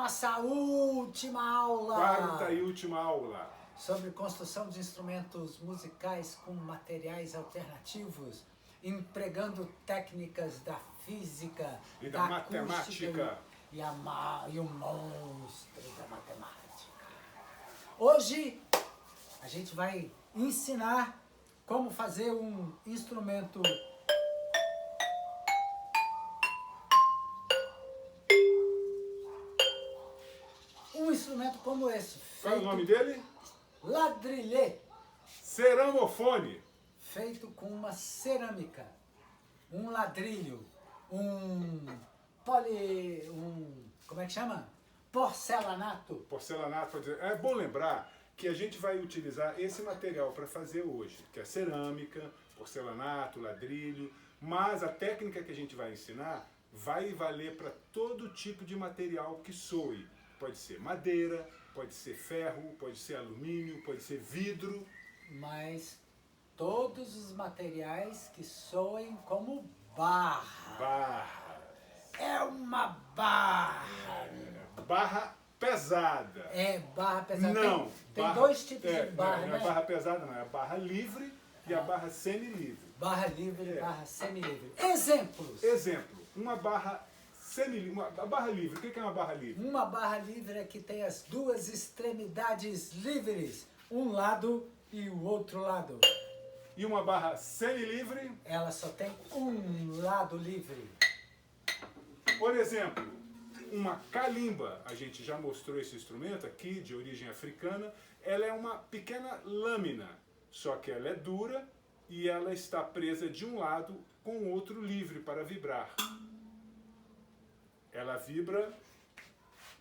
nossa última aula. Quarta e última aula. Sobre construção de instrumentos musicais com materiais alternativos, empregando técnicas da física E da matemática. E o monstro da matemática. Hoje a gente vai ensinar como fazer um instrumento como esse. Qual é o nome dele? Ladrilhê. Ceramofone. Feito com uma cerâmica, um ladrilho, como é que chama? Porcelanato. Porcelanato, é bom lembrar que a gente vai utilizar esse material para fazer hoje, que é cerâmica, porcelanato, ladrilho, mas a técnica que a gente vai ensinar vai valer para todo tipo de material que soe. Pode ser madeira, pode ser ferro, pode ser alumínio, pode ser vidro. Mas todos os materiais que soem como barra. Barra. É uma barra. Barra pesada. É, barra pesada. Não. Tem dois tipos de barra, não é né? barra pesada, não. É a barra livre e a barra semi-livre. Barra livre e barra semi-livre. Exemplos. Exemplo. Uma barra semi-livre. A barra livre. O que é uma barra livre? Uma barra livre é que tem as duas extremidades livres. Um lado e o outro lado. E uma barra semi-livre? Ela só tem um lado livre. Por exemplo, uma calimba. A gente já mostrou esse instrumento aqui, de origem africana. Ela é uma pequena lâmina, só que ela é dura e ela está presa de um lado com o outro livre para vibrar. Ela vibra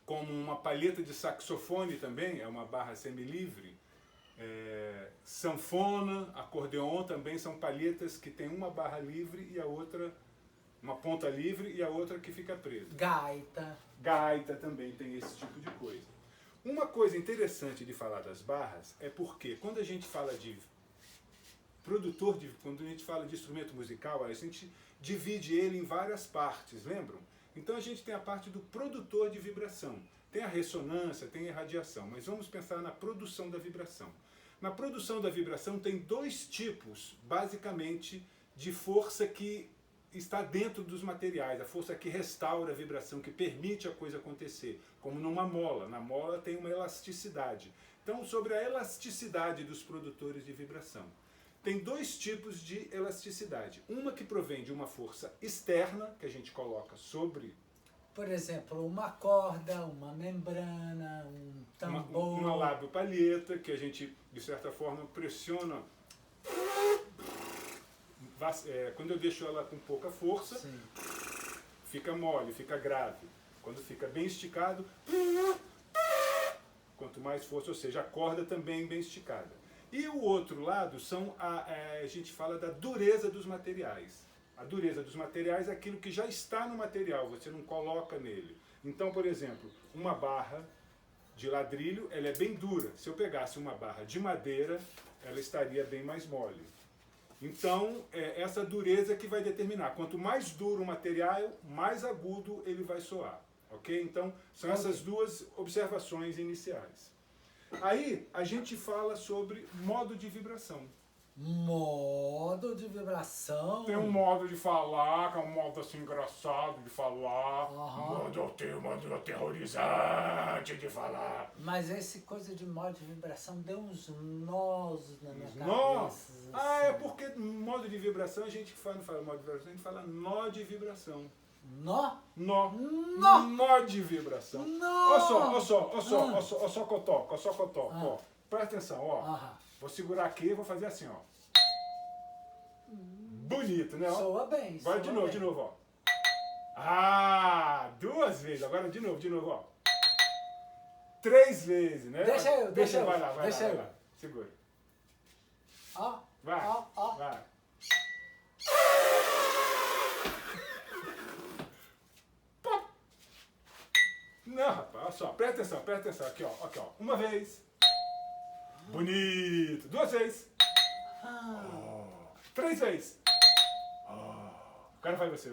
como uma palheta de saxofone também, é uma barra semi-livre. Sanfona, acordeon também são palhetas que tem uma barra livre e a outra, uma ponta livre e a outra que fica presa. Gaita. Gaita também tem esse tipo de coisa. Uma coisa interessante de falar das barras é porque quando a gente fala de quando a gente fala de instrumento musical, a gente divide ele em várias partes, lembram? Então a gente tem a parte do produtor de vibração. Tem a ressonância, tem a irradiação, mas vamos pensar na produção da vibração. Na produção da vibração tem dois tipos, basicamente, de força que está dentro dos materiais, a força que restaura a vibração, que permite a coisa acontecer, como numa mola. Na mola tem uma elasticidade. Então, sobre a elasticidade dos produtores de vibração. Tem dois tipos de elasticidade. Uma que provém de uma força externa, que a gente coloca sobre... Por exemplo, uma corda, uma membrana, um tambor. Uma lábio-palheta, que a gente, de certa forma, pressiona. Quando eu deixo ela com pouca força, sim, fica mole, fica grave. Quando fica bem esticado, quanto mais força, ou seja, a corda também bem esticada. E o outro lado são a gente fala da dureza dos materiais. A dureza dos materiais é aquilo que já está no material, você não coloca nele. Então, por exemplo, uma barra de ladrilho, ela é bem dura. Se eu pegasse uma barra de madeira, ela estaria bem mais mole. Então, é essa dureza que vai determinar. Quanto mais duro o material, mais agudo ele vai soar. Ok? Então, são essas duas observações iniciais. Aí, a gente fala sobre modo de vibração. Modo de vibração. Tem um modo de falar, que é um modo assim engraçado de falar. Uhum. Um modo aterrorizante de falar. Mas esse coisa de modo de vibração deu uns nós na minha Nó? cabeça. Ah, é porque no modo de vibração a gente não fala modo de vibração, a gente fala nó de vibração. Nó? Nó. Nó. Nó de vibração. Nó. Olha só, cotó. Ó, presta atenção, ó. Aham. Vou segurar aqui e vou fazer assim, ó. Bonito, né? Soa bem. Agora de novo, ó. Ah, 2 vezes. Agora de novo, ó. 3 vezes, né? Deixa eu. Vai lá. Segura. Ó. Vai. Ó. Vai. Não, rapaz, olha só. Presta atenção. Aqui, ó. Uma vez. Bonito. 2 vezes. 3 vezes. Agora vai você.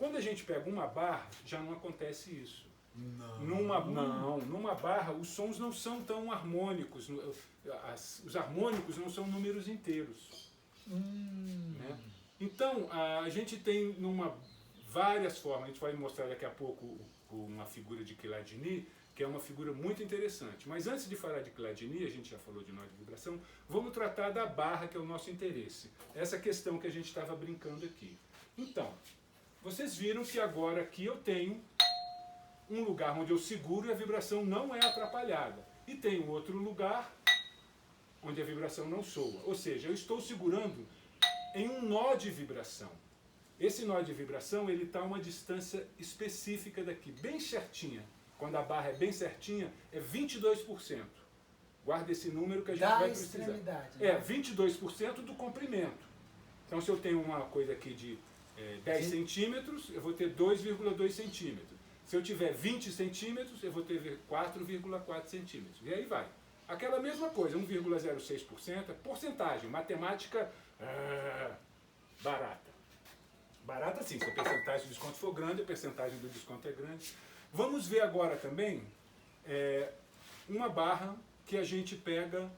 Quando a gente pega uma barra, já não acontece isso. Não. Numa barra, os sons não são tão harmônicos. Os harmônicos não são números inteiros. Né? Então, a gente tem várias formas. A gente vai mostrar daqui a pouco uma figura de Chladni, que é uma figura muito interessante. Mas antes de falar de Chladni, a gente já falou de nó de vibração, vamos tratar da barra, que é o nosso interesse. Essa questão que a gente estava brincando aqui. Então, vocês viram que agora aqui eu tenho um lugar onde eu seguro e a vibração não é atrapalhada. E tem um outro lugar onde a vibração não soa. Ou seja, eu estou segurando em um nó de vibração. Esse nó de vibração ele está a uma distância específica daqui, bem certinha. Quando a barra é bem certinha, é 22%. Guarda esse número que a gente vai precisar. Extremidade, É, né? 22% do comprimento. Então, se eu tenho uma coisa aqui de 10 centímetros, eu vou ter 2,2 centímetros. Se eu tiver 20 centímetros, eu vou ter 4,4 centímetros. E aí vai. Aquela mesma coisa, 1,06% é porcentagem, matemática barata. Barata sim, se a percentagem do desconto for grande, a percentagem do desconto é grande. Vamos ver agora também uma barra que a gente pega,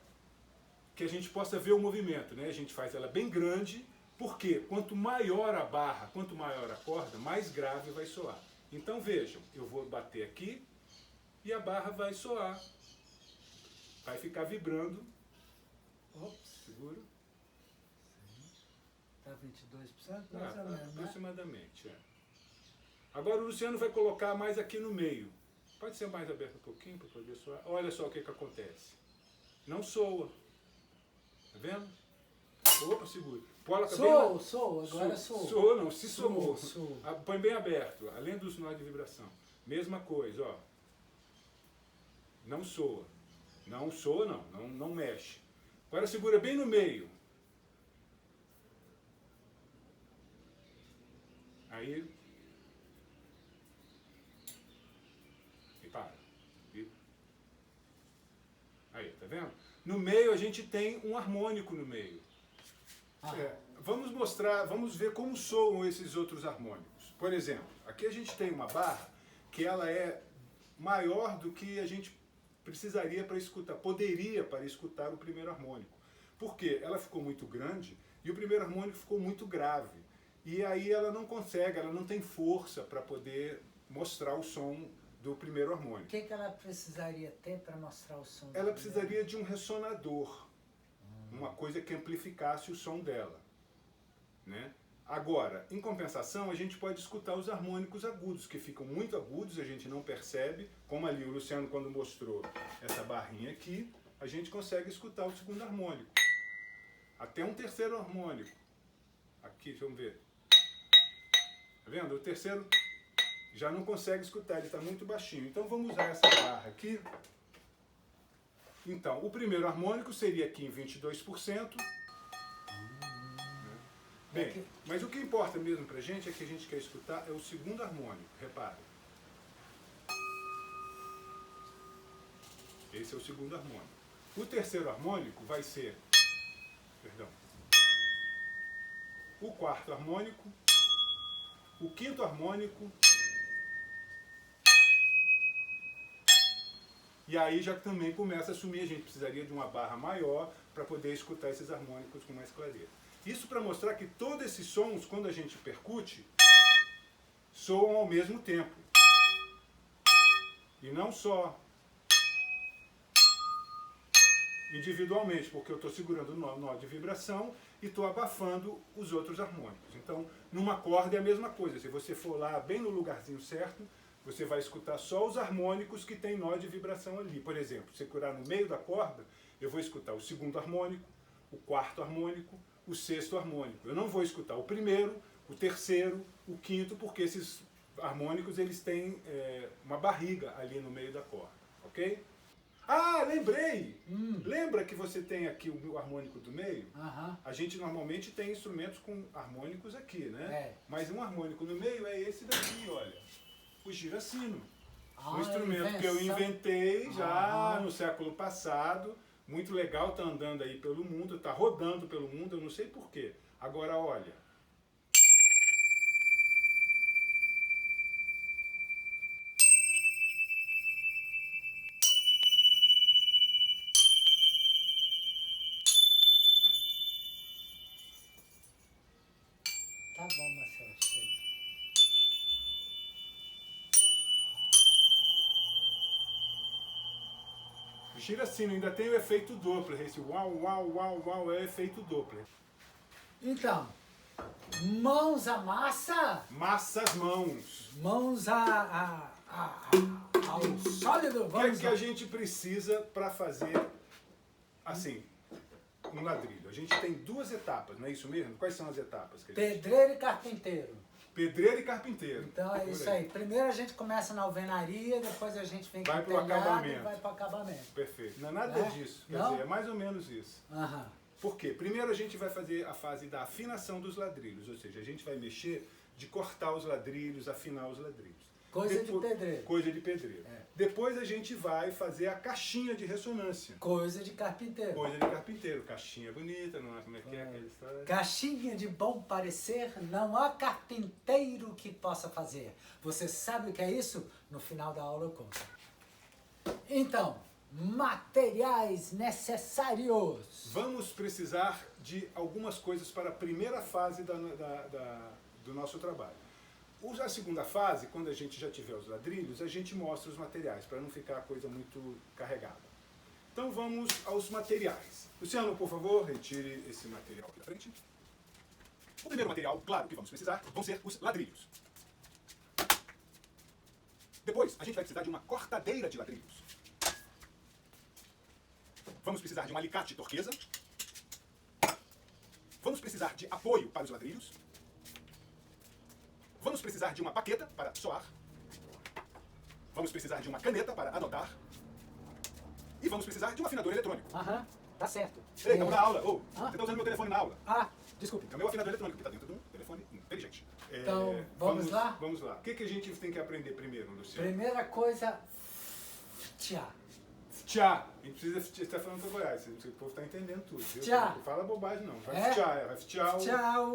que a gente possa ver o movimento. Né? A gente faz ela bem grande, porque quanto maior a barra, quanto maior a corda, mais grave vai soar. Então vejam, eu vou bater aqui e a barra vai soar. Vai ficar vibrando. Ops. Segura. Tá 22%? Mais ou menos, né? Aproximadamente, é. Agora o Luciano vai colocar mais aqui no meio. Pode ser mais aberto um pouquinho para poder soar. Olha só o que acontece. Não soa. Tá vendo? Opa, segura. Coloca Soa, agora soa. Soa não, se somou. Soa. Põe bem aberto, além dos nós de vibração. Mesma coisa, ó. Não soa. Não soa não mexe. Agora segura bem no meio. Aí. E para. Aí, tá vendo? No meio a gente tem um harmônico no meio. Vamos ver como soam esses outros harmônicos. Por exemplo, aqui a gente tem uma barra que ela é maior do que a gente precisaria para escutar, poderia para escutar o primeiro harmônico. Por quê? Ela ficou muito grande e o primeiro harmônico ficou muito grave. E aí ela não consegue, ela não tem força para poder mostrar o som do primeiro harmônico. O que ela precisaria ter para mostrar o som? Ela precisaria de um ressonador, uma coisa que amplificasse o som dela. Né? Agora, em compensação, a gente pode escutar os harmônicos agudos, que ficam muito agudos, a gente não percebe, como ali o Luciano quando mostrou essa barrinha aqui, a gente consegue escutar o segundo harmônico. Até um terceiro harmônico. Aqui, vamos ver. Tá vendo? O terceiro já não consegue escutar, ele está muito baixinho. Então vamos usar essa barra aqui. Então, o primeiro harmônico seria aqui em 22%. Bem, mas o que importa mesmo pra gente é que a gente quer escutar é o segundo harmônico, repare. Esse é o segundo harmônico. O terceiro harmônico vai ser, o quarto harmônico, o quinto harmônico, e aí já também começa a assumir, a gente precisaria de uma barra maior para poder escutar esses harmônicos com mais clareza. Isso para mostrar que todos esses sons, quando a gente percute, soam ao mesmo tempo. E não só individualmente, porque eu estou segurando o nó de vibração e estou abafando os outros harmônicos. Então, numa corda é a mesma coisa. Se você for lá bem no lugarzinho certo, você vai escutar só os harmônicos que tem nó de vibração ali. Por exemplo, se segurar no meio da corda, eu vou escutar o segundo harmônico, o quarto harmônico, o sexto harmônico. Eu não vou escutar o primeiro, o terceiro, o quinto, porque esses harmônicos eles têm uma barriga ali no meio da corda, ok? Ah, lembrei! Lembra que você tem aqui o harmônico do meio? A gente normalmente tem instrumentos com harmônicos aqui, né? Mas um harmônico no meio é esse daqui, olha. O giracino. Um instrumento que eu inventei já no século passado. Muito legal, tá andando aí pelo mundo, tá rodando pelo mundo, eu não sei porquê. Agora olha. Tá bom, Marcelo, chega. O giracino ainda tem o efeito Doppler. Esse uau, uau, uau, uau é o efeito Doppler. Então, mãos à massa, Massa as mãos. mãos ao sólido. O que é que a gente precisa para fazer, assim, um ladrilho? A gente tem duas etapas, não é isso mesmo? Quais são as etapas? Que a gente... Pedreiro e carpinteiro. Pedreiro e carpinteiro. Então é Por isso aí. Primeiro a gente começa na alvenaria, depois a gente vem com Vai o pro telhado acabamento. e vai para o acabamento. Perfeito. Não é nada Né? disso. Quer Não? dizer, é mais ou menos isso. Aham. Por quê? Primeiro a gente vai fazer a fase da afinação dos ladrilhos, ou seja, a gente vai mexer de cortar os ladrilhos, afinar os ladrilhos. Coisa de pedreiro. Coisa de pedreiro. É. Depois a gente vai fazer a caixinha de ressonância. Coisa de carpinteiro. Coisa de carpinteiro. Caixinha bonita, não é? Como é que é aquela história? Caixinha de bom parecer, não há carpinteiro que possa fazer. Você sabe o que é isso? No final da aula eu conto. Então, materiais necessários. Vamos precisar de algumas coisas para a primeira fase do nosso trabalho. A segunda fase, quando a gente já tiver os ladrilhos, a gente mostra os materiais, para não ficar a coisa muito carregada. Então vamos aos materiais. Luciano, por favor, retire esse material aqui da frente. O primeiro material, claro, que vamos precisar, vão ser os ladrilhos. Depois, a gente vai precisar de uma cortadeira de ladrilhos. Vamos precisar de um alicate turquesa. Vamos precisar de apoio para os ladrilhos. Vamos precisar de uma baqueta para soar. Vamos precisar de uma caneta para anotar. E vamos precisar de um afinador eletrônico. Aham, tá certo. Ei, estamos na aula. Ô, Ah. você está usando meu telefone na aula. Ah, desculpe. É o meu afinador eletrônico, que está dentro de um telefone inteligente. Então, vamos lá? Vamos lá. O que a gente tem que aprender primeiro, Luciano? Primeira coisa, tchá. Tchá. A gente precisa, você está falando para Goiás, o povo está entendendo tudo. Viu? Tchá. Não fala bobagem, não. Vai É? tchá, Tchau.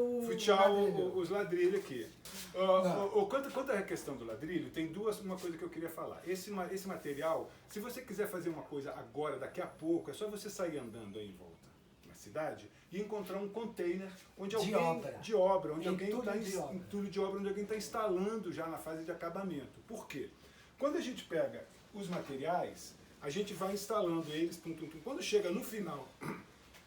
os ladrilhos aqui. Quanto à questão do ladrilho, tem uma coisa que eu queria falar. Esse material, se você quiser fazer uma coisa agora, daqui a pouco, é só você sair andando aí em volta na cidade e encontrar um container onde De obra, onde Entulho alguém de está obra. entulho de obra, onde alguém está instalando já na fase de acabamento. Por quê? Quando a gente pega os materiais, a gente vai instalando eles, quando chega no final,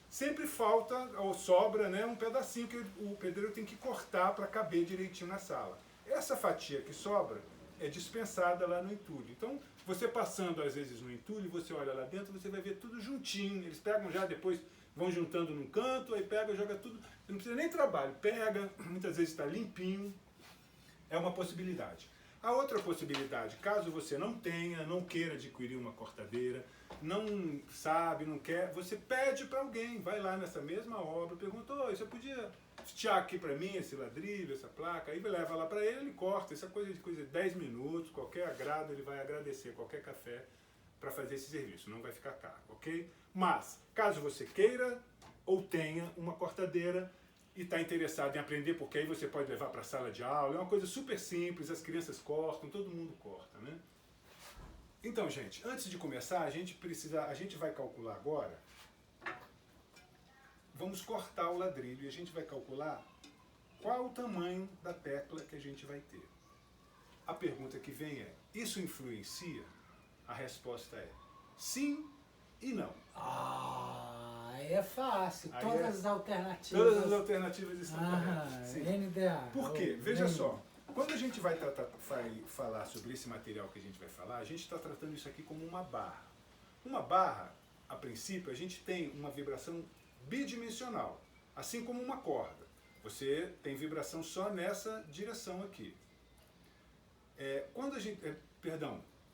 sempre falta ou sobra, né, um pedacinho que o pedreiro tem que cortar para caber direitinho na sala. Essa fatia que sobra é dispensada lá no entulho. Então, você passando às vezes no entulho, você olha lá dentro, você vai ver tudo juntinho. Eles pegam já depois, vão juntando num canto, aí pega, joga tudo. Não precisa nem trabalho, pega, muitas vezes está limpinho. É uma possibilidade. A outra possibilidade, caso você não tenha, não queira adquirir uma cortadeira, não sabe, não quer, você pede para alguém, vai lá nessa mesma obra, pergunta, oi, você podia estiar aqui para mim esse ladrilho, essa placa, aí leva lá para ele, ele corta, essa coisa de 10 minutos, qualquer agrado, ele vai agradecer, qualquer café para fazer esse serviço, não vai ficar caro, ok? Mas, caso você queira ou tenha uma cortadeira, e está interessado em aprender, porque aí você pode levar para a sala de aula, é uma coisa super simples, as crianças cortam, todo mundo corta, né? Então, gente, antes de começar, a gente vai calcular agora, vamos cortar o ladrilho e a gente vai calcular qual o tamanho da tecla que a gente vai ter. A pergunta que vem é, isso influencia? A resposta é sim e não. É fácil. Aí Todas as alternativas. Todas as alternativas estão corretas. Sim. NDA. Por quê? Veja só, quando a gente vai falar sobre esse material que a gente vai falar, a gente está tratando isso aqui como uma barra. Uma barra, a princípio, a gente tem uma vibração bidimensional, assim como uma corda. Você tem vibração só nessa direção aqui.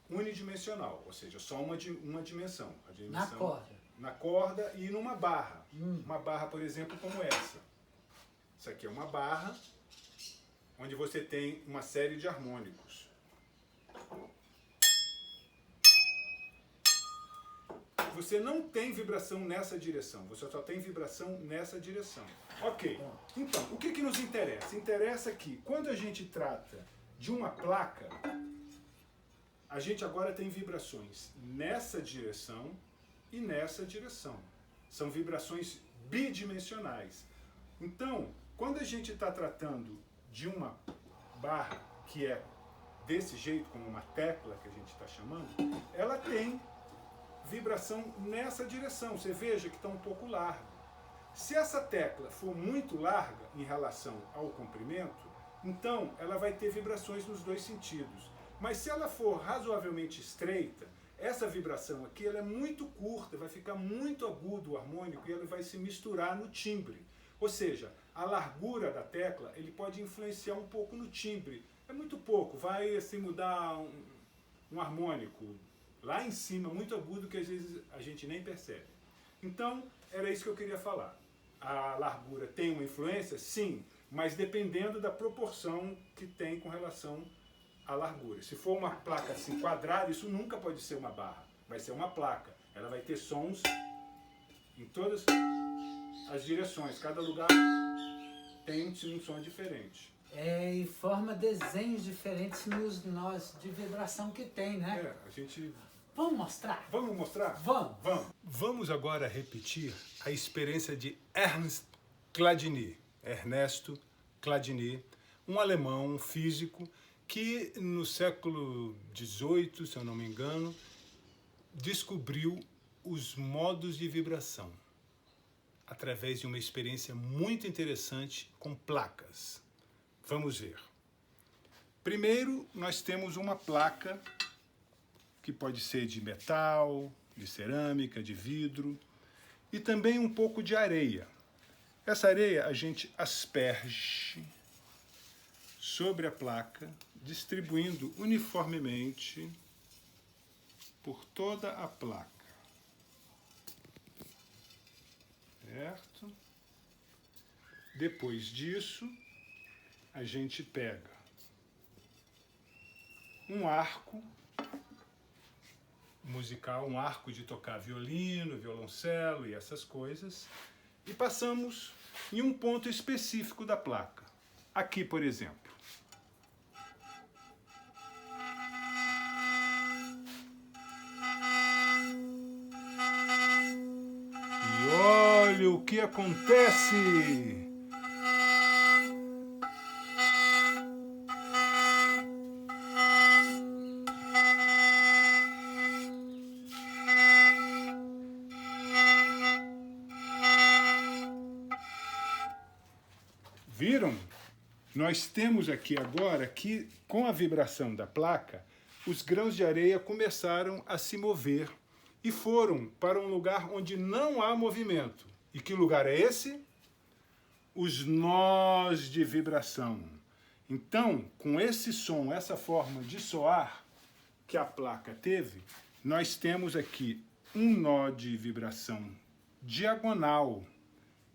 Unidimensional, ou seja, só uma dimensão. Na corda. Na corda e numa barra. Uma barra, por exemplo, como essa. Isso aqui é uma barra onde você tem uma série de harmônicos. Você não tem vibração nessa direção, você só tem vibração nessa direção. Ok, então, o que nos interessa? Interessa que quando a gente trata de uma placa, a gente agora tem vibrações nessa direção e nessa direção. São vibrações bidimensionais. Então, Quando a gente está tratando de uma barra que é desse jeito, como uma tecla que a gente está chamando, ela tem vibração nessa direção. Você veja que está um pouco larga. Se essa tecla for muito larga em relação ao comprimento, então ela vai ter vibrações nos dois sentidos. Mas se ela for razoavelmente estreita, essa vibração aqui ela é muito curta, vai ficar muito agudo o harmônico e ele vai se misturar no timbre. Ou seja, a largura da tecla ele pode influenciar um pouco no timbre. É muito pouco, vai assim mudar um harmônico lá em cima, muito agudo, que às vezes a gente nem percebe. Então, era isso que eu queria falar. A largura tem uma influência? Sim, mas dependendo da proporção que tem com relação à largura. Se for uma placa assim quadrada, isso nunca pode ser uma barra, vai ser uma placa. Ela vai ter sons em todas as direções, cada lugar tem um som diferente. E forma desenhos diferentes nos nós de vibração que tem, né? A gente... Vamos mostrar? Vamos mostrar? Vamos! Vamos agora repetir a experiência de Ernst Chladni, Ernesto Chladni, um alemão, um físico, que no século XVIII, se eu não me engano, descobriu os modos de vibração através de uma experiência muito interessante com placas. Vamos ver. Primeiro, nós temos uma placa que pode ser de metal, de cerâmica, de vidro e também um pouco de areia. Essa areia a gente asperge sobre a placa, distribuindo uniformemente por toda a placa. Certo? Depois disso, a gente pega um arco musical, um arco de tocar violino, violoncelo e essas coisas, e passamos em um ponto específico da placa. Aqui, por exemplo. E olha o que acontece! Viram? Nós temos aqui agora que, com a vibração da placa, os grãos de areia começaram a se mover e foram para um lugar onde não há movimento. E que lugar é esse? Os nós de vibração. Então, com esse som, essa forma de soar que a placa teve, nós temos aqui um nó de vibração diagonal.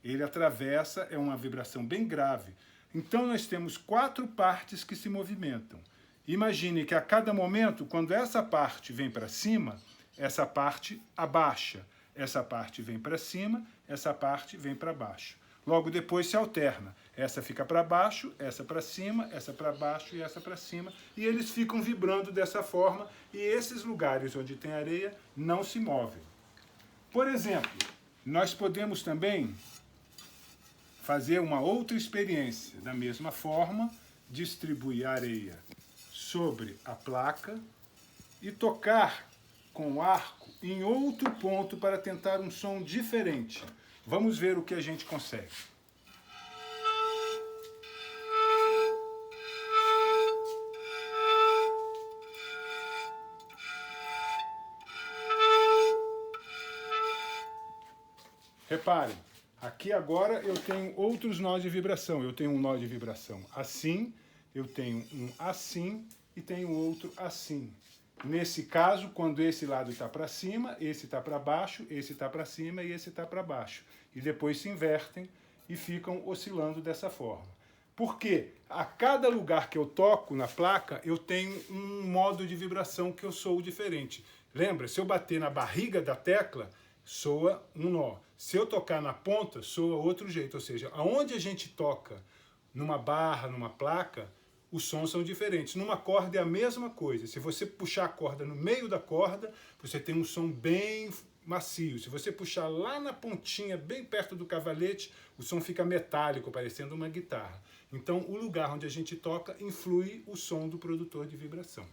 Ele atravessa, é uma vibração bem grave. Então nós temos 4 partes que se movimentam. Imagine que a cada momento, quando essa parte vem para cima, essa parte abaixa. Essa parte vem para cima, essa parte vem para baixo. Logo depois se alterna. Essa fica para baixo, essa para cima, essa para baixo e essa para cima. E eles ficam vibrando dessa forma e esses lugares onde tem areia não se movem. Por exemplo, nós podemos também fazer uma outra experiência. Da mesma forma, distribuir a areia sobre a placa e tocar com o arco em outro ponto para tentar um som diferente. Vamos ver o que a gente consegue. Reparem. Aqui agora eu tenho outros nós de vibração. Eu tenho um nó de vibração assim, eu tenho um assim e tenho outro assim. Nesse caso, quando esse lado está para cima, esse está para baixo, esse está para cima e esse está para baixo. E depois se invertem e ficam oscilando dessa forma. Porque a cada lugar que eu toco na placa, eu tenho um modo de vibração que eu sou diferente. Lembra? Se eu bater na barriga da tecla, soa um nó. Se eu tocar na ponta, soa outro jeito. Ou seja, aonde a gente toca numa barra, numa placa, os sons são diferentes. Numa corda é a mesma coisa. Se você puxar a corda no meio da corda, você tem um som bem macio. Se você puxar lá na pontinha, bem perto do cavalete, o som fica metálico, parecendo uma guitarra. Então, o lugar onde a gente toca influi o som do produtor de vibração.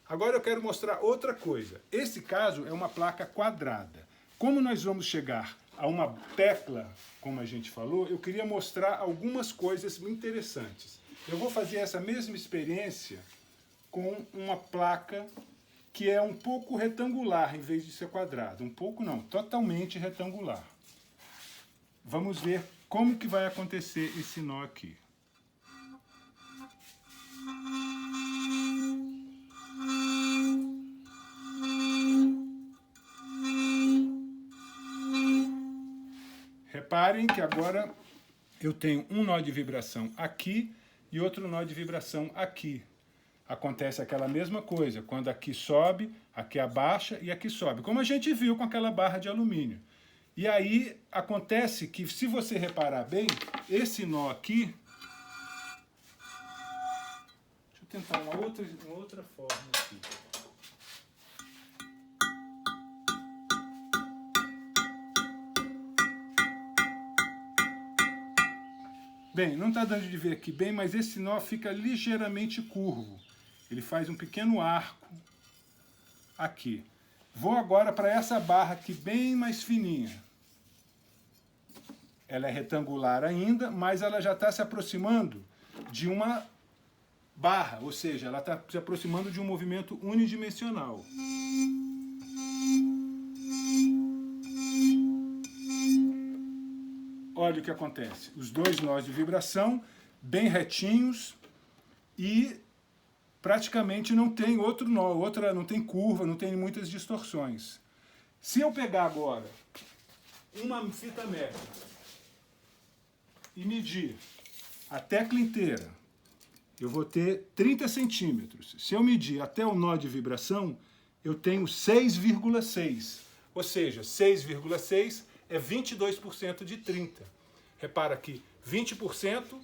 Agora eu quero mostrar outra coisa. Esse caso é uma placa quadrada. Como nós vamos chegar a uma tecla, como a gente falou, eu queria mostrar algumas coisas interessantes. Eu vou fazer essa mesma experiência com uma placa que é um pouco retangular em vez de ser quadrada. Um pouco não, totalmente retangular. Vamos ver como que vai acontecer esse nó aqui. Reparem que agora eu tenho um nó de vibração aqui e outro nó de vibração aqui. Acontece aquela mesma coisa, quando aqui sobe, aqui abaixa e aqui sobe, como a gente viu com aquela barra de alumínio. E aí acontece que, se você reparar bem, esse nó aqui... Deixa eu tentar uma outra forma aqui. Bem, não está dando de ver aqui bem, mas esse nó fica ligeiramente curvo. Ele faz um pequeno arco aqui. Vou agora para essa barra aqui bem mais fininha. Ela é retangular ainda, mas ela já está se aproximando de uma barra, ou seja, ela está se aproximando de um movimento unidimensional. Olha o que acontece. Os dois nós de vibração, bem retinhos, e praticamente não tem outro nó, não tem curva, não tem muitas distorções. Se eu pegar agora uma fita métrica e medir a tecla inteira, eu vou ter 30 centímetros. Se eu medir até o nó de vibração, eu tenho 6,6. Ou seja, 6,6 é 22% de 30. Repara que 20%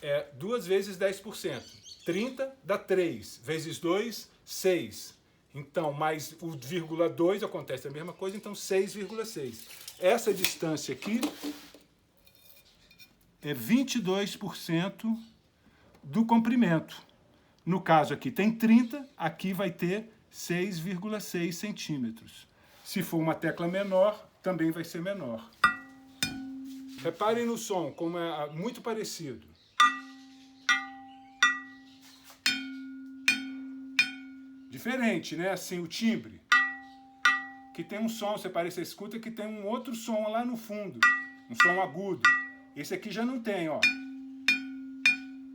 é 2 vezes 10%. 30 dá 3, vezes 2, 6. Então, mais o vírgula 2 acontece a mesma coisa, então 6,6. Essa distância aqui é 22% do comprimento. No caso aqui tem 30, aqui vai ter 6,6 centímetros. Se for uma tecla menor, também vai ser menor. Reparem no som, como é muito parecido. Diferente, né? Assim, o timbre. Que tem um som, você escuta que tem um outro som lá no fundo. Um som agudo. Esse aqui já não tem, ó.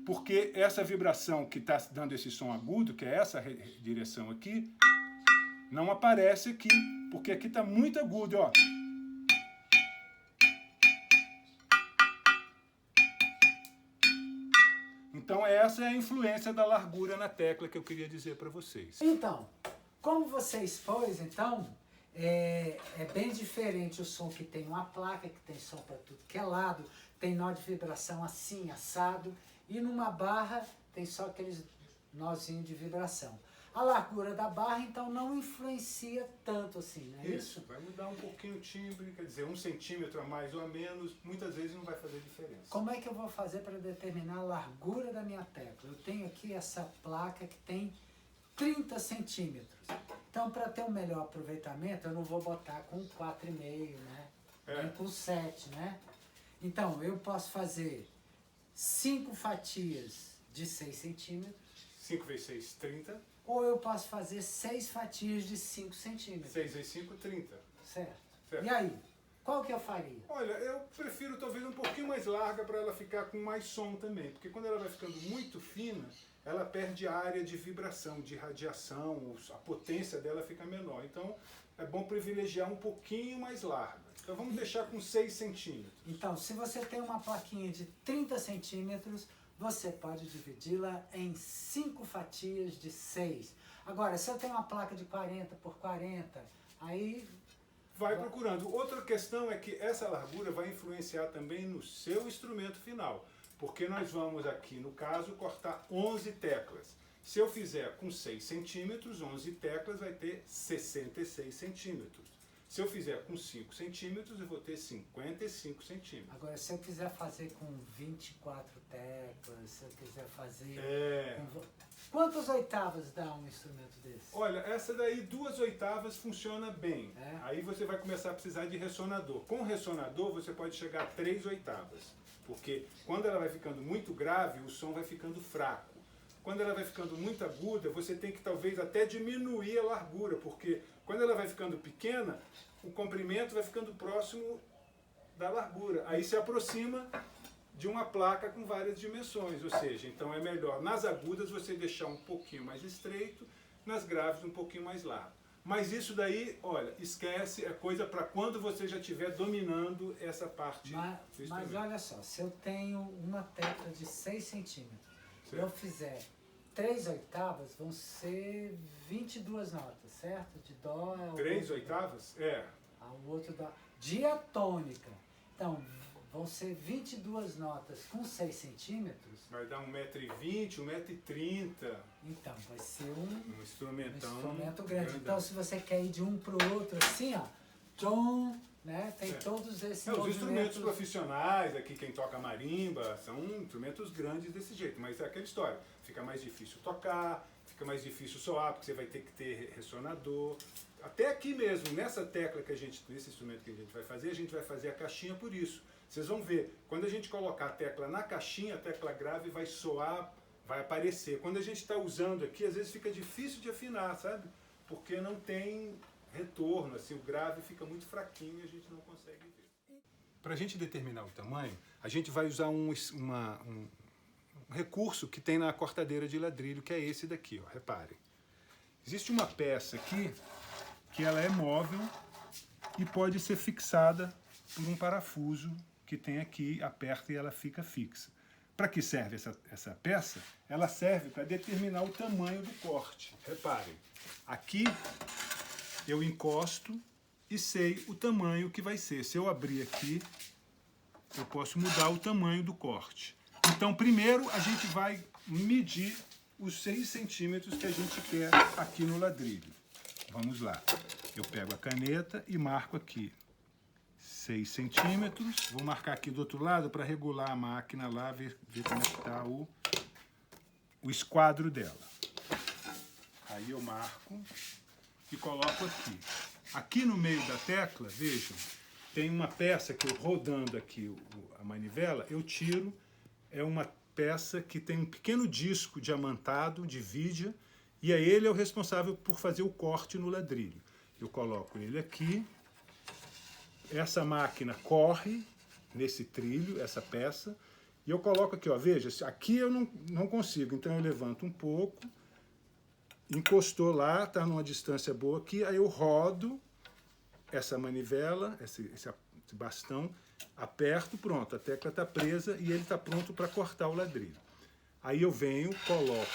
Porque essa vibração que está dando esse som agudo, que é essa direção aqui, não aparece aqui. Porque aqui está muito agudo, ó. Então essa é a influência da largura na tecla que eu queria dizer para vocês. Então, como você expôs, então, é bem diferente o som que tem uma placa, que tem som para tudo que é lado, tem nó de vibração assim, assado, e numa barra tem só aqueles nozinhos de vibração. A largura da barra, então, não influencia tanto assim, não é isso? Isso, vai mudar um pouquinho o timbre, quer dizer, 1 centímetro a mais ou a menos, muitas vezes não vai fazer diferença. Como é que eu vou fazer para determinar a largura da minha tecla? Eu tenho aqui essa placa que tem 30 centímetros. Então, para ter um melhor aproveitamento, eu não vou botar com 4,5, né? Nem com 7, né? Então, eu posso fazer 5 fatias de 6 centímetros. 5 vezes 6, 30. Ou eu posso fazer 6 fatias de 5 centímetros. 6 vezes 5, 30. Certo. Certo. E aí? Qual que eu faria? Olha, eu prefiro talvez um pouquinho mais larga para ela ficar com mais som também. Porque quando ela vai ficando muito fina, ela perde a área de vibração, de radiação, a potência dela fica menor. Então, é bom privilegiar um pouquinho mais larga. Então, vamos deixar com 6 centímetros. Então, se você tem uma plaquinha de 30 centímetros, você pode dividi-la em 5 fatias de 6. Agora, se eu tenho uma placa de 40 por 40, aí... Vai procurando. Outra questão é que essa largura vai influenciar também no seu instrumento final. Porque nós vamos aqui, no caso, cortar 11 teclas. Se eu fizer com 6 centímetros, 11 teclas vai ter 66 centímetros. Se eu fizer com 5 centímetros, eu vou ter 55 centímetros. Agora, se eu quiser fazer com 24 teclas, se eu quiser fazer... Quantas oitavas dá um instrumento desse? Olha, essa daí, 2 oitavas funciona bem. É? Aí você vai começar a precisar de ressonador. Com ressonador, você pode chegar a 3 oitavas. Porque quando ela vai ficando muito grave, o som vai ficando fraco. Quando ela vai ficando muito aguda, você tem que talvez até diminuir a largura, porque quando ela vai ficando pequena, o comprimento vai ficando próximo da largura. Aí se aproxima de uma placa com várias dimensões, ou seja, então é melhor nas agudas você deixar um pouquinho mais estreito, nas graves um pouquinho mais largo. Mas isso daí, olha, esquece, é coisa para quando você já estiver dominando essa parte. Mas olha só, se eu tenho uma tecla de 6 centímetros, e eu fizer 3 oitavas, vão ser 22 notas, certo? De dó é o 3 oitavas? É. O outro dó. Diatônica. Então, vão ser 22 notas com 6 centímetros. Vai dar 1,20 m, 1,30 m. Então, vai ser um instrumento grande. Então, se você quer ir de um para o outro, assim, ó, John, né? Tem todos esses movimentos. Os instrumentos profissionais, aqui quem toca marimba, são instrumentos grandes desse jeito. Mas é aquela história, fica mais difícil tocar, fica mais difícil soar, porque você vai ter que ter ressonador. Até aqui mesmo, nessa tecla que nesse instrumento que a gente vai fazer a caixinha por isso. Vocês vão ver, quando a gente colocar a tecla na caixinha, a tecla grave vai soar, vai aparecer. Quando a gente está usando aqui, às vezes fica difícil de afinar, sabe? Porque não tem retorno, assim, o grave fica muito fraquinho e a gente não consegue ver. Para a gente determinar o tamanho, a gente vai usar um recurso que tem na cortadeira de ladrilho, que é esse daqui, ó, reparem. Existe uma peça aqui que ela é móvel e pode ser fixada por um parafuso que tem aqui, aperta e ela fica fixa. Para que serve essa peça? Ela serve para determinar o tamanho do corte. Reparem, aqui eu encosto e sei o tamanho que vai ser. Se eu abrir aqui, eu posso mudar o tamanho do corte. Então, primeiro, a gente vai medir os 6 centímetros que a gente quer aqui no ladrilho. Vamos lá. Eu pego a caneta e marco aqui 6 centímetros. Vou marcar aqui do outro lado para regular a máquina lá, ver como é que está o esquadro dela. Aí eu marco e coloco aqui. Aqui no meio da tecla, vejam, tem uma peça que eu rodando aqui a manivela, eu tiro, é uma peça que tem um pequeno disco diamantado de vidia, e aí ele é o responsável por fazer o corte no ladrilho. Eu coloco ele aqui, essa máquina corre nesse trilho, essa peça, e eu coloco aqui, ó, veja, aqui eu não consigo, então eu levanto um pouco, encostou lá, está numa distância boa aqui, aí eu rodo essa manivela, esse bastão, aperto, pronto, a tecla está presa e ele está pronto para cortar o ladrilho. Aí eu venho, coloco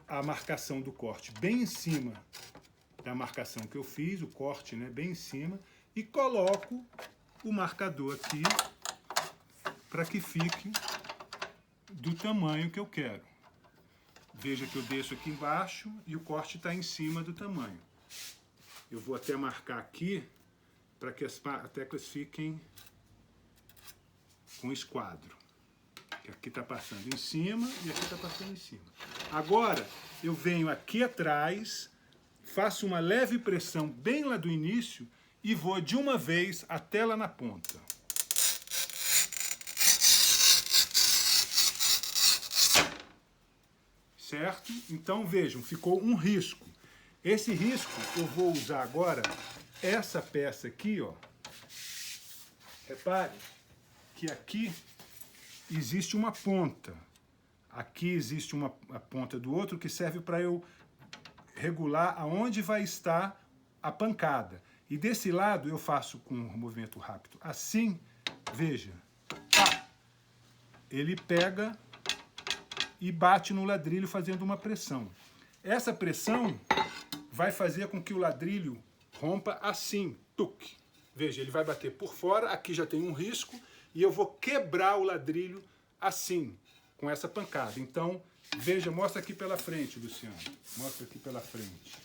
a marcação do corte bem em cima da marcação que eu fiz, o corte, né, bem em cima, e coloco o marcador aqui para que fique do tamanho que eu quero. Veja que eu desço aqui embaixo e o corte está em cima do tamanho. Eu vou até marcar aqui para que as teclas fiquem com esquadro. Aqui está passando em cima e aqui está passando em cima. Agora eu venho aqui atrás, faço uma leve pressão bem lá do início e vou de uma vez até lá na ponta. Certo? Então vejam, ficou um risco. Esse risco eu vou usar agora essa peça aqui, ó. Repare que aqui existe uma ponta. Aqui existe a ponta do outro que serve para eu regular aonde vai estar a pancada. E desse lado eu faço com um movimento rápido assim, veja, ele pega e bate no ladrilho fazendo uma pressão. Essa pressão vai fazer com que o ladrilho rompa assim, tuc. Veja, ele vai bater por fora, aqui já tem um risco, e eu vou quebrar o ladrilho assim, com essa pancada. Então, veja, mostra aqui pela frente, Luciano. Mostra aqui pela frente.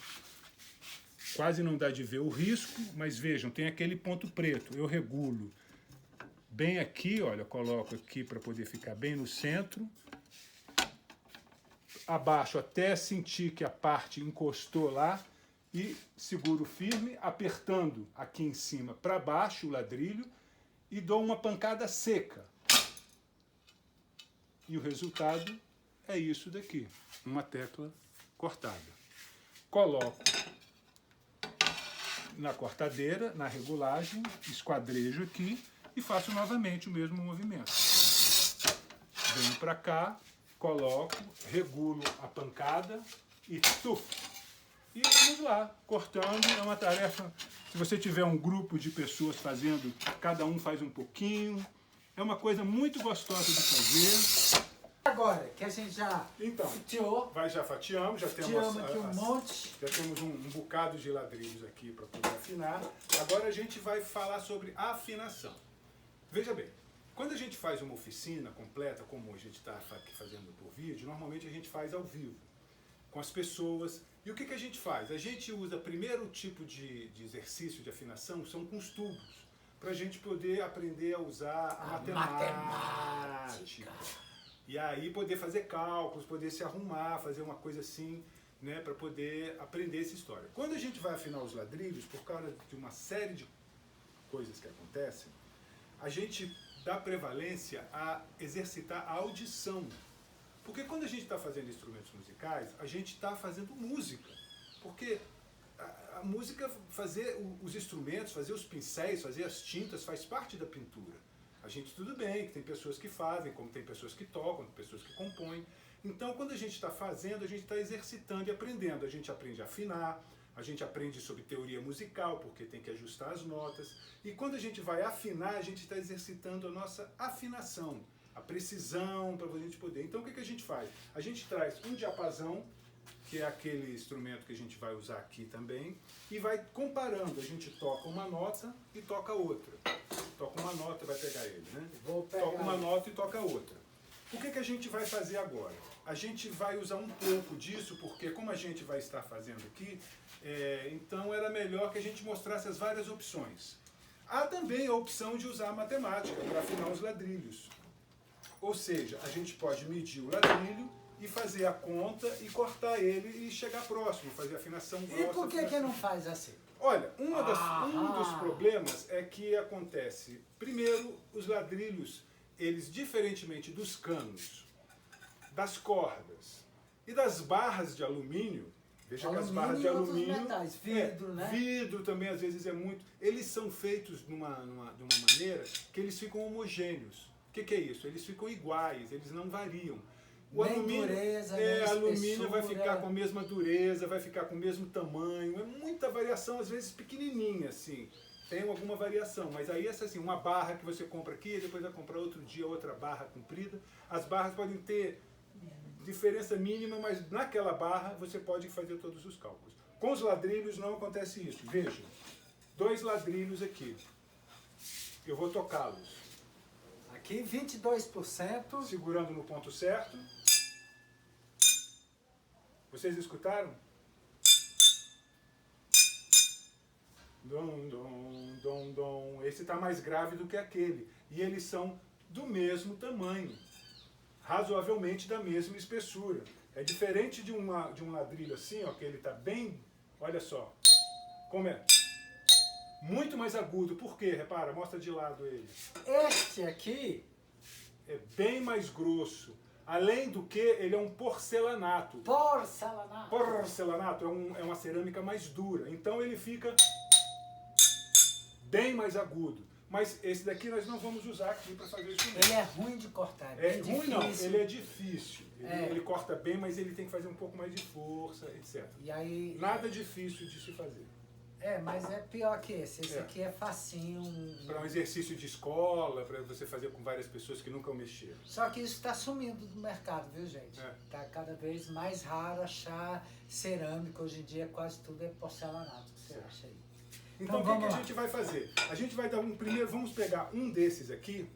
quase não dá de ver o risco, mas vejam, tem aquele ponto preto. Eu regulo bem aqui, olha, coloco aqui para poder ficar bem no centro. Abaixo até sentir que a parte encostou lá e seguro firme, apertando aqui em cima para baixo o ladrilho e dou uma pancada seca. E o resultado é isso daqui, uma tecla cortada. Coloco na cortadeira, na regulagem, esquadrejo aqui e faço novamente o mesmo movimento. Venho para cá, coloco, regulo a pancada e tuf. E vamos lá, cortando. É uma tarefa, se você tiver um grupo de pessoas fazendo, cada um faz um pouquinho. É uma coisa muito gostosa de fazer. Agora que a gente já fatiou, já fatiamos, já temos aqui um monte. Já temos um bocado de ladrilhos aqui para poder afinar. Agora a gente vai falar sobre afinação. Veja bem, quando a gente faz uma oficina completa, como a gente está aqui fazendo por vídeo, normalmente a gente faz ao vivo, com as pessoas. E o que a gente faz? A gente usa, primeiro tipo de exercício de afinação, são com os tubos, para a gente poder aprender a usar a matemática. E aí poder fazer cálculos, poder se arrumar, fazer uma coisa assim, né, para poder aprender essa história. Quando a gente vai afinar os ladrilhos, por causa de uma série de coisas que acontecem, a gente dá prevalência a exercitar a audição. Porque quando a gente está fazendo instrumentos musicais, a gente está fazendo música. Porque a música, fazer os instrumentos, fazer os pincéis, fazer as tintas, faz parte da pintura. A gente, tudo bem, que tem pessoas que fazem, como tem pessoas que tocam, tem pessoas que compõem. Então, quando a gente está fazendo, a gente está exercitando e aprendendo. A gente aprende a afinar, a gente aprende sobre teoria musical, porque tem que ajustar as notas. E quando a gente vai afinar, a gente está exercitando a nossa afinação, a precisão, para a gente poder. Então, o que a gente faz? A gente traz um diapasão, que é aquele instrumento que a gente vai usar aqui também, e vai comparando. A gente toca uma nota e toca outra. Toca uma nota e vai pegar ele, né? Toca uma nota e toca outra. O que a gente vai fazer agora? A gente vai usar um pouco disso, porque como a gente vai estar fazendo aqui, então era melhor que a gente mostrasse as várias opções. Há também a opção de usar a matemática para afinar os ladrilhos. Ou seja, a gente pode medir o ladrilho e fazer a conta e cortar ele e chegar próximo, fazer afinação grossa. E por que não faz assim? Olha, um dos problemas é que acontece, primeiro, os ladrilhos, eles, diferentemente dos canos, das cordas e das barras de alumínio, veja que as barras de alumínio, metais, vidro, né? Vidro também às vezes é muito, eles são feitos de uma maneira que eles ficam homogêneos. O que é isso? Eles ficam iguais, eles não variam. O alumínio, dureza, alumínio vai ficar com a mesma dureza, vai ficar com o mesmo tamanho, é muita variação, às vezes pequenininha, assim, tem alguma variação, mas aí essa assim, uma barra que você compra aqui, depois vai comprar outro dia outra barra comprida, as barras podem ter diferença mínima, mas naquela barra você pode fazer todos os cálculos. Com os ladrilhos não acontece isso, vejam, 2 ladrilhos aqui, eu vou tocá-los. Aqui 22%. Segurando no ponto certo. Vocês escutaram? Dom, dom, dom, dom. Esse está mais grave do que aquele. E eles são do mesmo tamanho. Razoavelmente da mesma espessura. É diferente de um ladrilho assim, ó, que ele está bem... Olha só. Como é? Muito mais agudo. Por quê? Repara, mostra de lado ele. Este aqui é bem mais grosso. Além do que, ele é um porcelanato. Porcelanato. Porcelanato é uma cerâmica mais dura. Então ele fica bem mais agudo. Mas esse daqui nós não vamos usar aqui para fazer isso. Ele é ruim de cortar. É ruim não, ele é difícil. Ele corta bem, mas ele tem que fazer um pouco mais de força, etc. E aí, nada difícil de se fazer. Mas é pior que esse. Esse aqui é facinho. Para um exercício de escola, para você fazer com várias pessoas que nunca mexeram. Só que isso está sumindo do mercado, viu, gente? Está cada vez mais raro achar cerâmica. Hoje em dia quase tudo é porcelanato que você acha aí. Então o que a gente vai fazer? A gente vai dar vamos pegar um desses aqui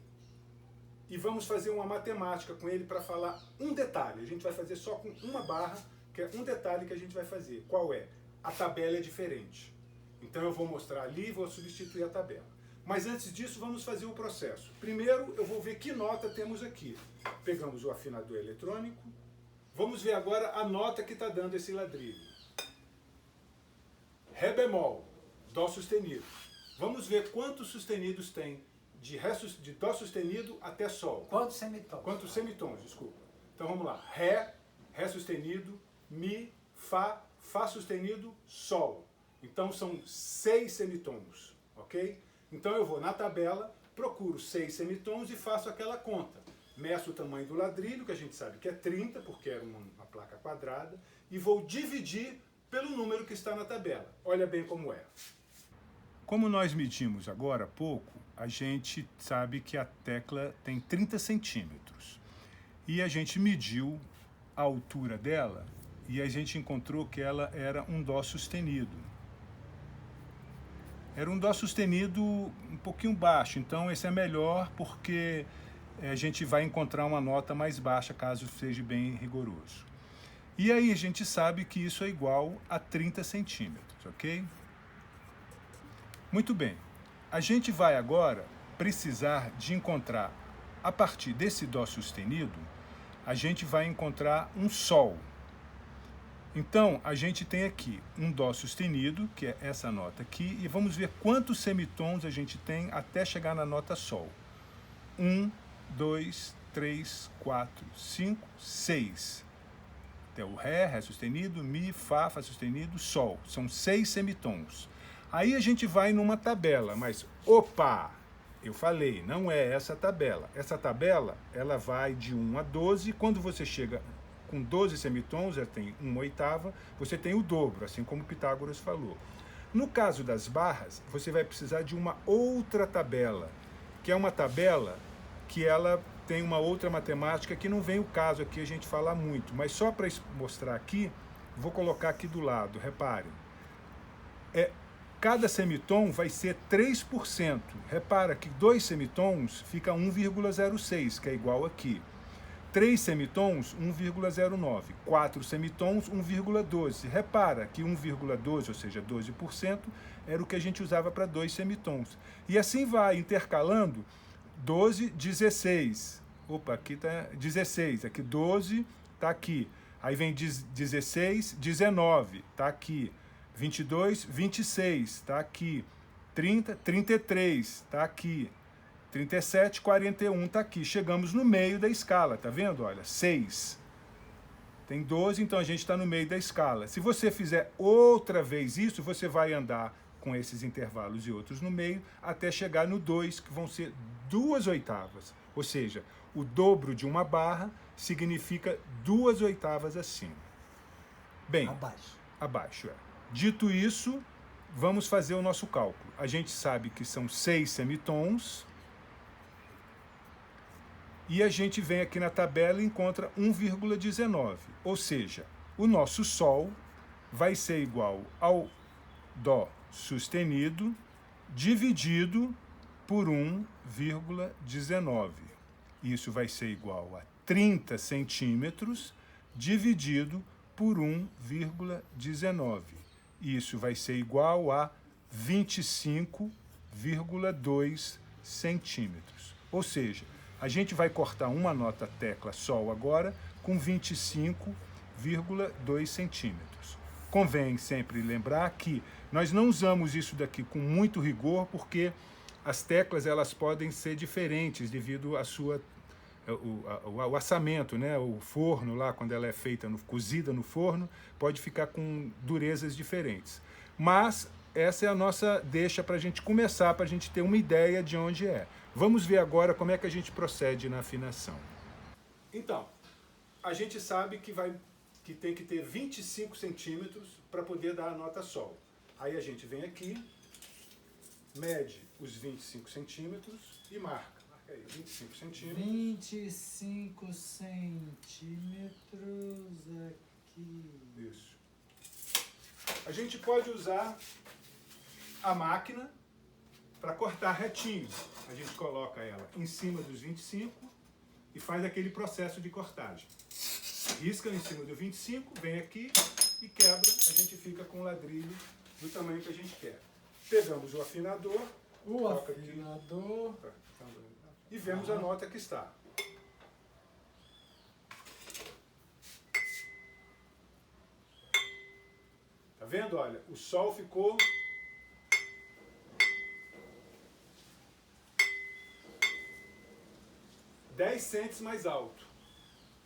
e vamos fazer uma matemática com ele para falar um detalhe. A gente vai fazer só com uma barra, que é um detalhe que a gente vai fazer. Qual é? a tabela é diferente. Então eu vou mostrar ali e vou substituir a tabela. Mas antes disso, vamos fazer o processo. Primeiro, eu vou ver que nota temos aqui. Pegamos o afinador eletrônico. Vamos ver agora a nota que está dando esse ladrilho. Ré bemol, Dó sustenido. Vamos ver quantos sustenidos tem de Dó sustenido até Sol. Quantos semitons? Quantos semitons, desculpa. Então vamos lá. Ré, Ré sustenido, Mi, Fá, Fá sustenido, Sol. Então são 6 semitons, ok? Então eu vou na tabela, procuro 6 semitons e faço aquela conta. Meço o tamanho do ladrilho, que a gente sabe que é 30, porque era uma placa quadrada, e vou dividir pelo número que está na tabela. Olha bem como é. Como nós medimos agora há pouco, a gente sabe que a tecla tem 30 centímetros. E a gente mediu a altura dela e a gente encontrou que ela era um Dó sustenido. Era um Dó sustenido um pouquinho baixo, então esse é melhor porque a gente vai encontrar uma nota mais baixa caso seja bem rigoroso. E aí a gente sabe que isso é igual a 30 centímetros, ok? Muito bem. A gente vai agora precisar de encontrar, a partir desse Dó sustenido, a gente vai encontrar um Sol. Então, a gente tem aqui um Dó sustenido, que é essa nota aqui, e vamos ver quantos semitons a gente tem até chegar na nota Sol. 1, 2, 3, 4, 5, 6. Até o Ré, Ré sustenido, Mi, Fá, Fá sustenido, Sol. São 6 semitons. Aí a gente vai numa tabela, mas, opa! Eu falei, não é essa tabela. Essa tabela, ela vai de 1 a 12, quando você chega com 12 semitons, já tem 1/8, você tem o dobro, assim como Pitágoras falou. No caso das barras, você vai precisar de uma outra tabela, que é uma tabela que ela tem uma outra matemática que não vem o caso aqui a gente falar muito, mas só para mostrar aqui, vou colocar aqui do lado, reparem. Cada semitom vai ser 3%. Repara que 2 semitons fica 1,06, que é igual aqui. 3 semitons, 1,09. 4 semitons, 1,12. Repara que 1,12, ou seja, 12%, era o que a gente usava para 2 semitons. E assim vai intercalando 12, 16. Opa, aqui está 16. Aqui 12, está aqui. Aí vem 16, 19, está aqui. 22, 26, está aqui. 30, 33, está aqui. 37, 41, está aqui. Chegamos no meio da escala, tá vendo? Olha, 6. Tem 12, então a gente está no meio da escala. Se você fizer outra vez isso, você vai andar com esses intervalos e outros no meio, até chegar no 2, que vão ser 2/8. Ou seja, o dobro de uma barra significa 2/8 acima. Bem, abaixo, é. Dito isso, vamos fazer o nosso cálculo. A gente sabe que são 6 semitons. E a gente vem aqui na tabela e encontra 1,19. Ou seja, o nosso Sol vai ser igual ao Dó sustenido dividido por 1,19. Isso vai ser igual a 30 centímetros dividido por 1,19. Isso vai ser igual a 25,2 centímetros. Ou seja, a gente vai cortar uma nota tecla Sol agora com 25,2 centímetros. Convém sempre lembrar que nós não usamos isso daqui com muito rigor, porque as teclas elas podem ser diferentes devido à sua o assamento, né? O forno lá, quando ela é feita, cozida no forno, pode ficar com durezas diferentes. Mas essa é a nossa deixa para a gente começar, para a gente ter uma ideia de onde é. Vamos ver agora como é que a gente procede na afinação. Então, a gente sabe que tem que ter 25 centímetros para poder dar a nota Sol. Aí a gente vem aqui, mede os 25 centímetros e marca. 25 centímetros. 25 centímetros aqui. Isso. A gente pode usar a máquina para cortar retinho. A gente coloca ela em cima dos 25 e faz aquele processo de cortagem. Risca em cima do 25, vem aqui e quebra, a gente fica com o ladrilho do tamanho que a gente quer. Pegamos o afinador, e vemos a nota que está. Tá vendo? Olha, o sol ficou $0,10 mais alto.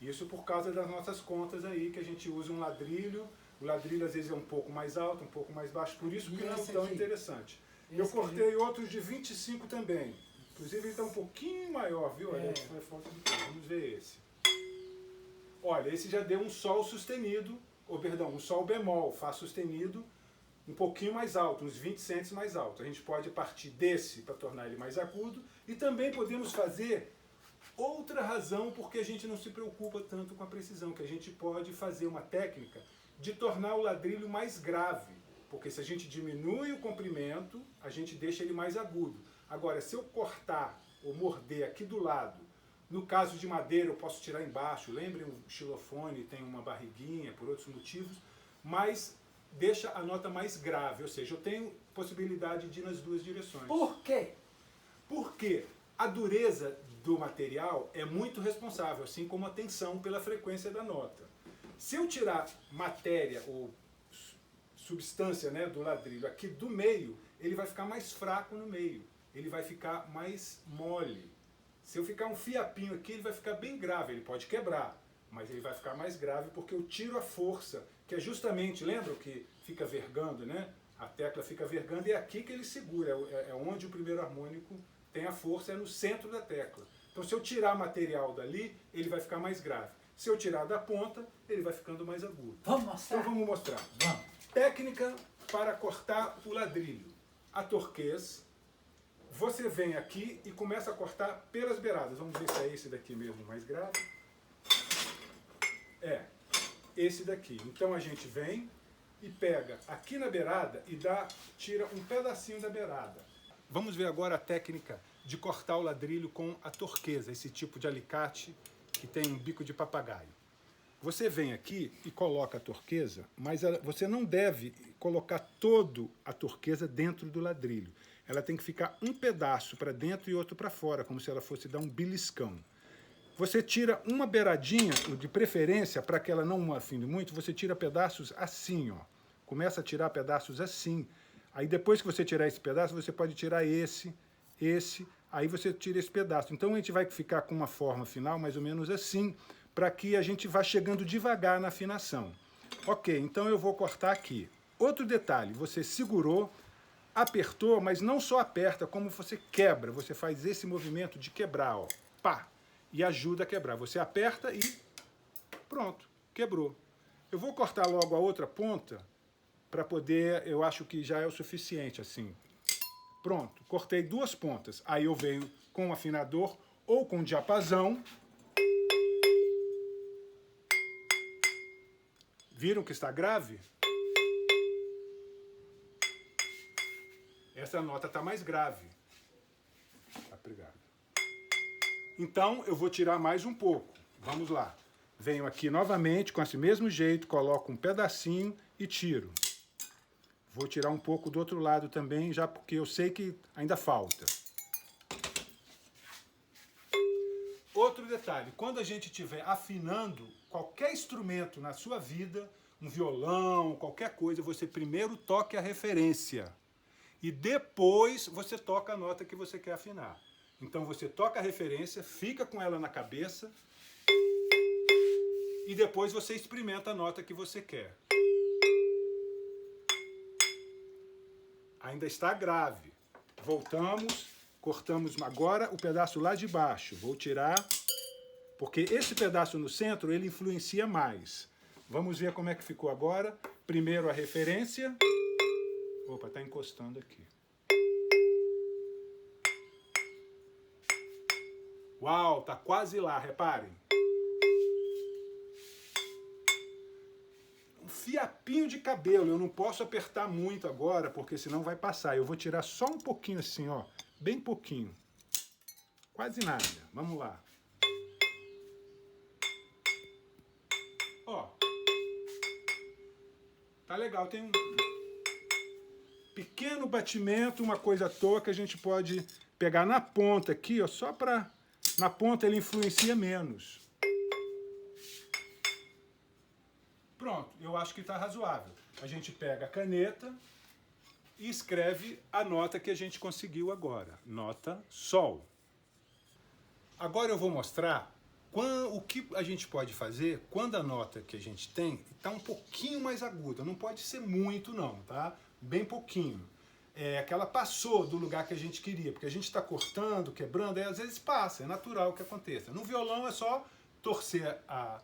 Isso por causa das nossas contas aí, que a gente usa um ladrilho. O ladrilho às vezes é um pouco mais alto, um pouco mais baixo, por isso que não é tão interessante. Eu cortei outros de 25 também. Inclusive ele está um pouquinho maior, viu? Olha, foi foto do tempo. Vamos ver esse. Olha, esse já deu um sol sustenido, ou perdão, um sol bemol, fá sustenido, um pouquinho mais alto, uns 20 cents mais alto. A gente pode partir desse para tornar ele mais agudo, e também podemos fazer outra razão porque a gente não se preocupa tanto com a precisão, que a gente pode fazer uma técnica de tornar o ladrilho mais grave, porque se a gente diminui o comprimento, a gente deixa ele mais agudo. Agora, se eu cortar ou morder aqui do lado, no caso de madeira eu posso tirar embaixo, lembrem, o xilofone tem uma barriguinha por outros motivos, mas deixa a nota mais grave, ou seja, eu tenho possibilidade de ir nas duas direções. Por quê? Porque a dureza do material é muito responsável, assim como a tensão pela frequência da nota. Se eu tirar matéria ou substância, né, do ladrilho aqui do meio, ele vai ficar mais fraco no meio, ele vai ficar mais mole. Se eu ficar um fiapinho aqui, ele vai ficar bem grave, ele pode quebrar, mas ele vai ficar mais grave porque eu tiro a força, que é justamente, lembra que fica vergando, né? A tecla fica vergando e é aqui que ele segura, é onde o primeiro harmônico tem a força, é no centro da tecla. Então se eu tirar material dali, ele vai ficar mais grave. Se eu tirar da ponta, ele vai ficando mais agudo. Vamos mostrar? Então vamos mostrar. Vamos. Técnica para cortar o ladrilho. A torquês. Você vem aqui e começa a cortar pelas beiradas. Vamos ver se é esse daqui mesmo mais grave. É, esse daqui. Então a gente vem e pega aqui na beirada e tira um pedacinho da beirada. Vamos ver agora a técnica de cortar o ladrilho com a torquesa, esse tipo de alicate que tem um bico de papagaio. Você vem aqui e coloca a torquesa, mas você não deve colocar toda a torquesa dentro do ladrilho. Ela tem que ficar um pedaço para dentro e outro para fora, como se ela fosse dar um beliscão. Você tira uma beiradinha, de preferência, para que ela não afine muito, você tira pedaços assim, ó. Começa a tirar pedaços assim. Aí depois que você tirar esse pedaço, você pode tirar esse, aí você tira esse pedaço. Então a gente vai ficar com uma forma final mais ou menos assim, para que a gente vá chegando devagar na afinação. Ok, então eu vou cortar aqui. Outro detalhe, você segurou, apertou, mas não só aperta, como você quebra. Você faz esse movimento de quebrar, ó, pá, e ajuda a quebrar. Você aperta e pronto, quebrou. Eu vou cortar logo a outra ponta, para poder, eu acho que já é o suficiente, assim. Pronto, cortei duas pontas. Aí eu venho com o afinador ou com o diapasão. Viram que está grave? Essa nota está mais grave. Obrigado. Então, eu vou tirar mais um pouco. Vamos lá. Venho aqui novamente, com esse mesmo jeito, coloco um pedacinho e tiro. Vou tirar um pouco do outro lado também, já porque eu sei que ainda falta. Outro detalhe, quando a gente estiver afinando qualquer instrumento na sua vida, um violão, qualquer coisa, você primeiro toque a referência. E depois você toca a nota que você quer afinar. Então você toca a referência, fica com ela na cabeça e depois você experimenta a nota que você quer. Ainda está grave. Voltamos, cortamos agora o pedaço lá de baixo. Vou tirar, porque esse pedaço no centro, ele influencia mais. Vamos ver como é que ficou agora. Primeiro a referência. Opa, está encostando aqui. Uau, tá quase lá, reparem. Um fiapinho de cabelo, eu não posso apertar muito agora, porque senão vai passar. Eu vou tirar só um pouquinho assim, ó, bem pouquinho. Quase nada, vamos lá. Ó. Tá legal, tem um pequeno batimento, uma coisa à toa que a gente pode pegar na ponta aqui, ó, só para... Na ponta ele influencia menos. Pronto, eu acho que está razoável. A gente pega a caneta e escreve a nota que a gente conseguiu agora. Nota Sol. Agora eu vou mostrar o que a gente pode fazer quando a nota que a gente tem está um pouquinho mais aguda. Não pode ser muito não, tá? Bem pouquinho. É que ela passou do lugar que a gente queria, porque a gente está cortando, quebrando, aí às vezes passa, é natural que aconteça. No violão é só torcer a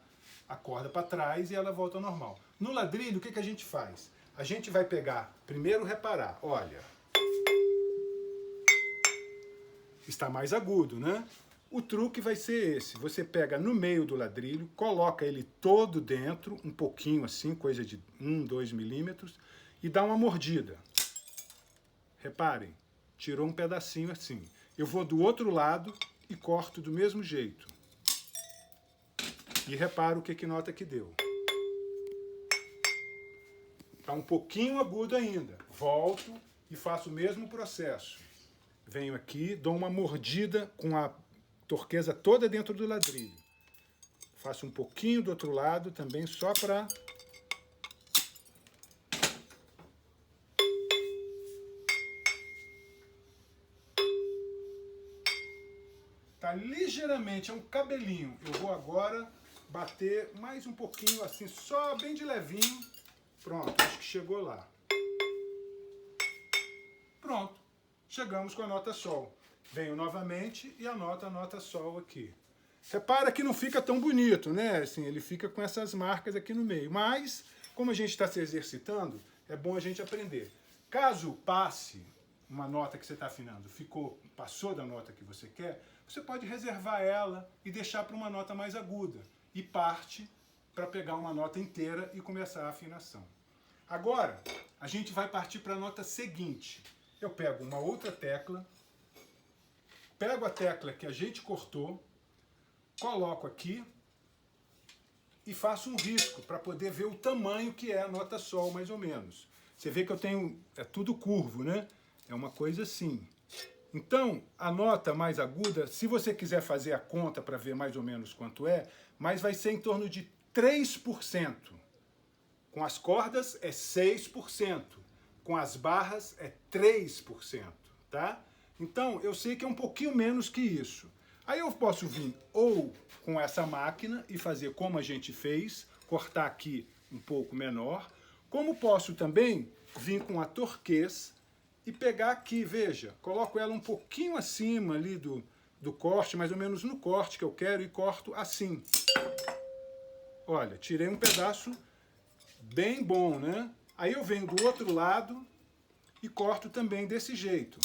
corda para trás e ela volta ao normal. No ladrilho, o que, que a gente faz? A gente vai pegar, primeiro reparar, olha, está mais agudo, né? O truque vai ser esse, você pega no meio do ladrilho, coloca ele todo dentro, um pouquinho assim, coisa de 1, 2 milímetros, e dá uma mordida. Reparem, tirou um pedacinho assim. Eu vou do outro lado e corto do mesmo jeito. E reparo o que nota que deu. Está um pouquinho agudo ainda. Volto e faço o mesmo processo. Venho aqui, dou uma mordida com a torqueza toda dentro do ladrilho. Faço um pouquinho do outro lado também, só para... Tá ligeiramente, é um cabelinho. Eu vou agora bater mais um pouquinho assim, só bem de levinho. Pronto, acho que chegou lá. Pronto, chegamos com a nota Sol. Venho novamente e anoto a nota Sol aqui. Repara que não fica tão bonito, né? Assim, ele fica com essas marcas aqui no meio. Mas, como a gente está se exercitando, é bom a gente aprender. Caso passe uma nota que você está afinando, passou da nota que você quer, você pode reservar ela e deixar para uma nota mais aguda. E parte para pegar uma nota inteira e começar a afinação. Agora, a gente vai partir para a nota seguinte. Eu pego uma outra tecla, pego a tecla que a gente cortou, coloco aqui e faço um risco para poder ver o tamanho que é a nota Sol, mais ou menos. Você vê que eu tenho, é tudo curvo, né? É uma coisa assim. Então, a nota mais aguda, se você quiser fazer a conta para ver mais ou menos quanto é, mas vai ser em torno de 3%. Com as cordas é 6%. Com as barras é 3%, tá? Então, eu sei que é um pouquinho menos que isso. Aí eu posso vir ou com essa máquina e fazer como a gente fez, cortar aqui um pouco menor, como posso também vir com a torquês e pegar aqui, veja, coloco ela um pouquinho acima ali do corte, mais ou menos no corte que eu quero, e corto assim. Olha, tirei um pedaço bem bom, né? Aí eu venho do outro lado e corto também desse jeito.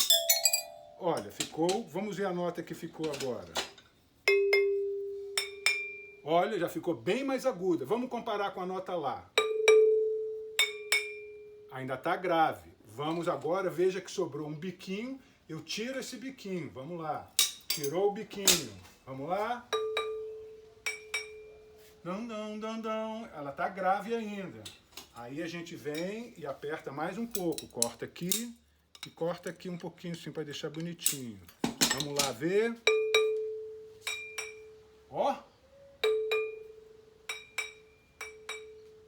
Olha, ficou, vamos ver a nota que ficou agora. Olha, já ficou bem mais aguda. Vamos comparar com a nota Lá. Ainda está grave. Vamos agora, veja que sobrou um biquinho. Eu tiro esse biquinho, vamos lá. Tirou o biquinho, vamos lá. Não, não, não, não. Ela está grave ainda. Aí a gente vem e aperta mais um pouco. Corta aqui e corta aqui um pouquinho assim para deixar bonitinho. Vamos lá ver. Ó.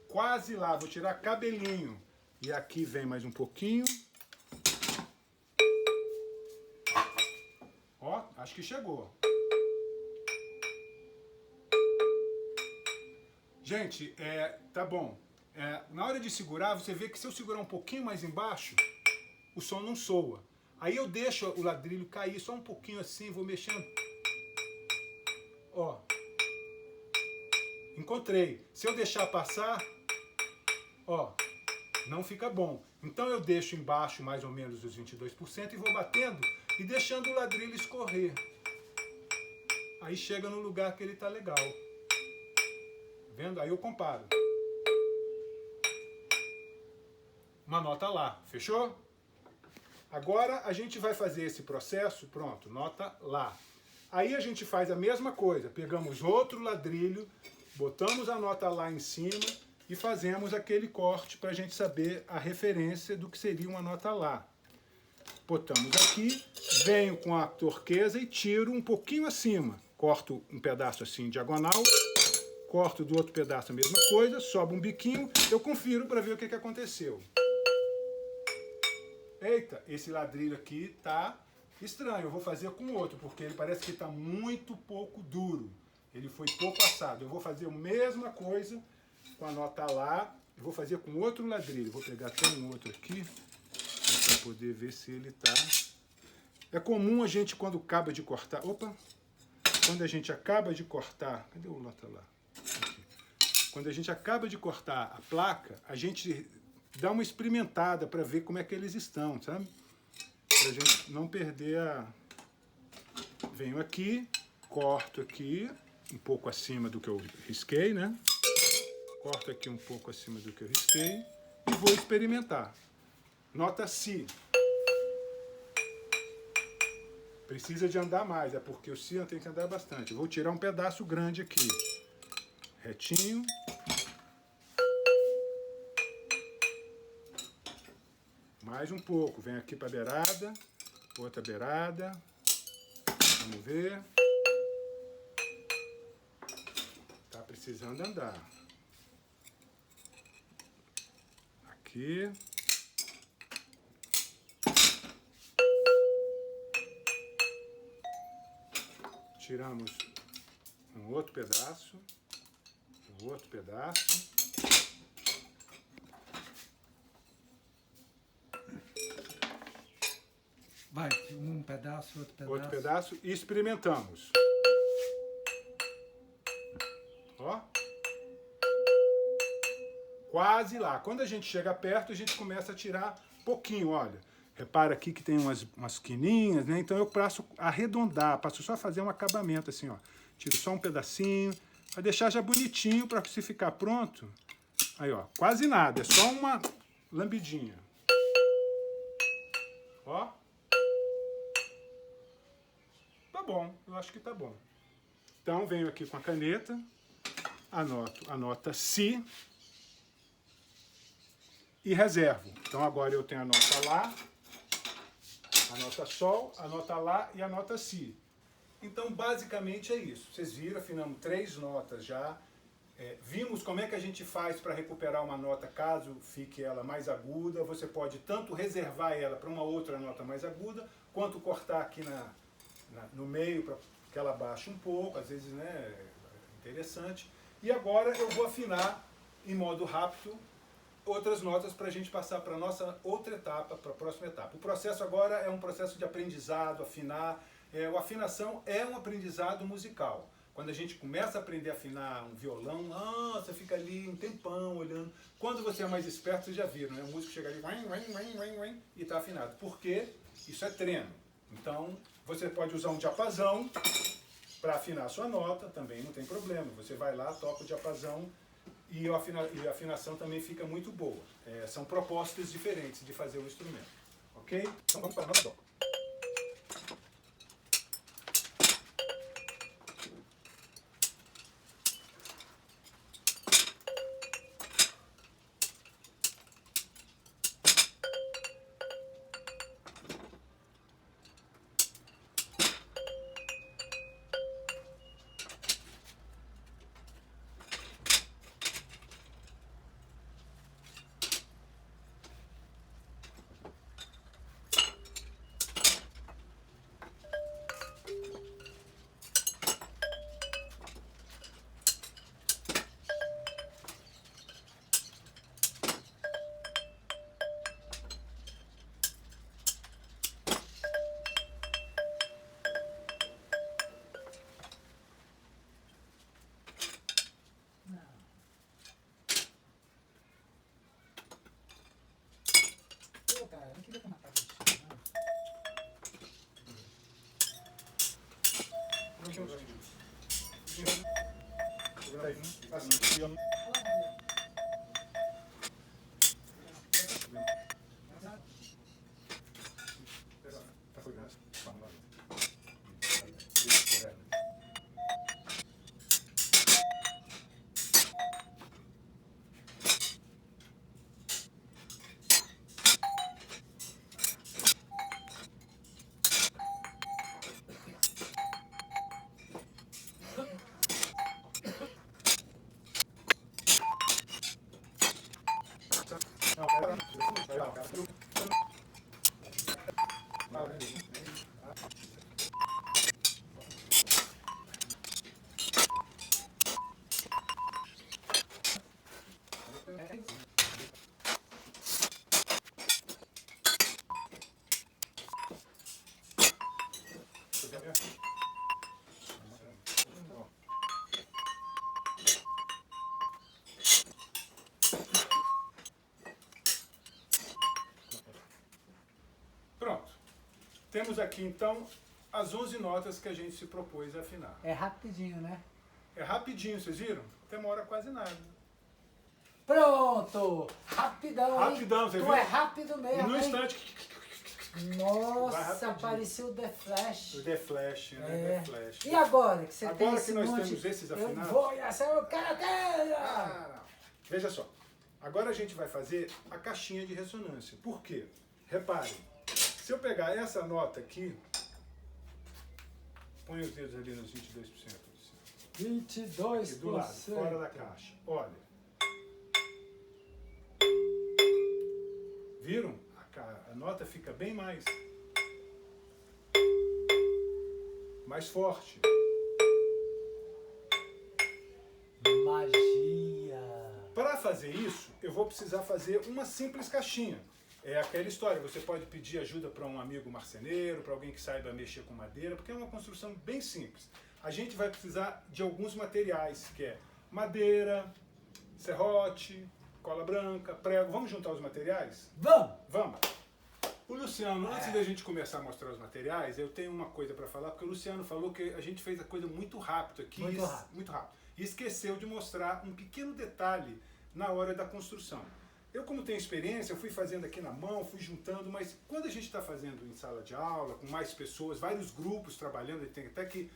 Quase lá, vou tirar cabelinho. E aqui vem mais um pouquinho. Ó, acho que chegou. Gente, tá bom. Na hora de segurar, você vê que se eu segurar um pouquinho mais embaixo, o som não soa. Aí eu deixo o ladrilho cair só um pouquinho assim, vou mexendo. Ó. Encontrei. Se eu deixar passar, ó, não fica bom. Então eu deixo embaixo mais ou menos os 22% e vou batendo e deixando o ladrilho escorrer. Aí chega no lugar que ele tá legal. Vendo? Aí eu comparo. Uma nota Lá, fechou? Agora a gente vai fazer esse processo, pronto, nota Lá. Aí a gente faz a mesma coisa, pegamos outro ladrilho, botamos a nota Lá em cima e fazemos aquele corte para a gente saber a referência do que seria uma nota Lá. Botamos aqui, venho com a torquesa e tiro um pouquinho acima. Corto um pedaço assim diagonal, corto do outro pedaço a mesma coisa, sobe um biquinho, eu confiro para ver o que aconteceu. Eita, esse ladrilho aqui tá estranho, eu vou fazer com outro, porque ele parece que está muito pouco duro. Ele foi pouco assado. Eu vou fazer a mesma coisa com a nota Lá, eu vou fazer com outro ladrilho. Vou pegar até um outro aqui, para poder ver se ele tá. É comum a gente, quando acaba de cortar... Opa! Quando a gente acaba de cortar... Cadê o nota Lá? Aqui. Quando a gente acaba de cortar a placa, a gente dá uma experimentada para ver como é que eles estão, sabe? Pra gente não perder a... Venho aqui, corto aqui, um pouco acima do que eu risquei, né? Corto aqui um pouco acima do que eu risquei e vou experimentar. Nota Si. Precisa de andar mais, é porque o Si tem que andar bastante. Eu vou tirar um pedaço grande aqui. Retinho. Mais um pouco. Venho aqui para a beirada. Outra beirada. Vamos ver. Tá precisando andar. Aqui. Tiramos um outro pedaço. Um outro pedaço. Vai, um pedaço, outro pedaço. Outro pedaço e experimentamos. Ó. Quase lá. Quando a gente chega perto, a gente começa a tirar pouquinho, olha. Repara aqui que tem umas quininhas, né? Então eu passo a arredondar, passo só a fazer um acabamento assim, ó. Tiro só um pedacinho, para deixar já bonitinho, para se ficar pronto. Aí, ó, quase nada, é só uma lambidinha. Ó. Tá bom, eu acho que tá bom. Então venho aqui com a caneta, anoto a nota Si e reservo. Então agora eu tenho a nota Lá, a nota Sol, a nota Lá e a nota Si. Então basicamente é isso. Vocês viram, afinamos 3 notas já. Vimos como é que a gente faz para recuperar uma nota caso fique ela mais aguda. Você pode tanto reservar ela para uma outra nota mais aguda, quanto cortar aqui no meio para que ela baixe um pouco, às vezes, né, é interessante. E agora eu vou afinar em modo rápido outras notas para a gente passar para a nossa outra etapa, para a próxima etapa. O processo agora é um processo de aprendizado, afinar. A afinação é um aprendizado musical. Quando a gente começa a aprender a afinar um violão, você fica ali um tempão olhando. Quando você é mais esperto, vocês já viram, né? O músico chega ali e está afinado. Por quê? Isso é treino. Então, você pode usar um diapasão para afinar a sua nota, também não tem problema. Você vai lá, toca o diapasão e a afinação também fica muito boa. São propostas diferentes de fazer o instrumento. Ok? Então vamos para a nota Dó. Cara, eu não queria tomar cabeça, não. Pronto. Temos aqui então as 11 notas que a gente se propôs a afinar. É rapidinho, né? É rapidinho, vocês viram? Demora quase nada. Pronto! Rapidão, hein? Rapidão, você Tu viu? é rápido mesmo, No hein? instante. Vai Nossa, rapidinho. apareceu o The Flash. O The Flash, né? É. The Flash. E agora que você Agora tem que esse nós monte, temos esses afinados- eu vou e essa é o cara. Não. Veja só. Agora a gente vai fazer a caixinha de ressonância. Por quê? Reparem. Se eu pegar essa nota aqui, põe os dedos ali nos 22%. 22%. Aqui do lado, fora da caixa. Olha. Viram? A nota fica bem mais forte. Magia. Para fazer isso, eu vou precisar fazer uma simples caixinha. É aquela história, você pode pedir ajuda para um amigo marceneiro, para alguém que saiba mexer com madeira, porque é uma construção bem simples. A gente vai precisar de alguns materiais, que é madeira, serrote, cola branca, prego. Vamos juntar os materiais? Vamos! Vamos! O Luciano, antes da gente começar a mostrar os materiais, eu tenho uma coisa para falar, porque o Luciano falou que a gente fez a coisa muito rápido aqui. Muito rápido. E esqueceu de mostrar um pequeno detalhe na hora da construção. Eu, como tenho experiência, eu fui fazendo aqui na mão, fui juntando, mas quando a gente está fazendo em sala de aula, com mais pessoas, vários grupos trabalhando, ele tem até que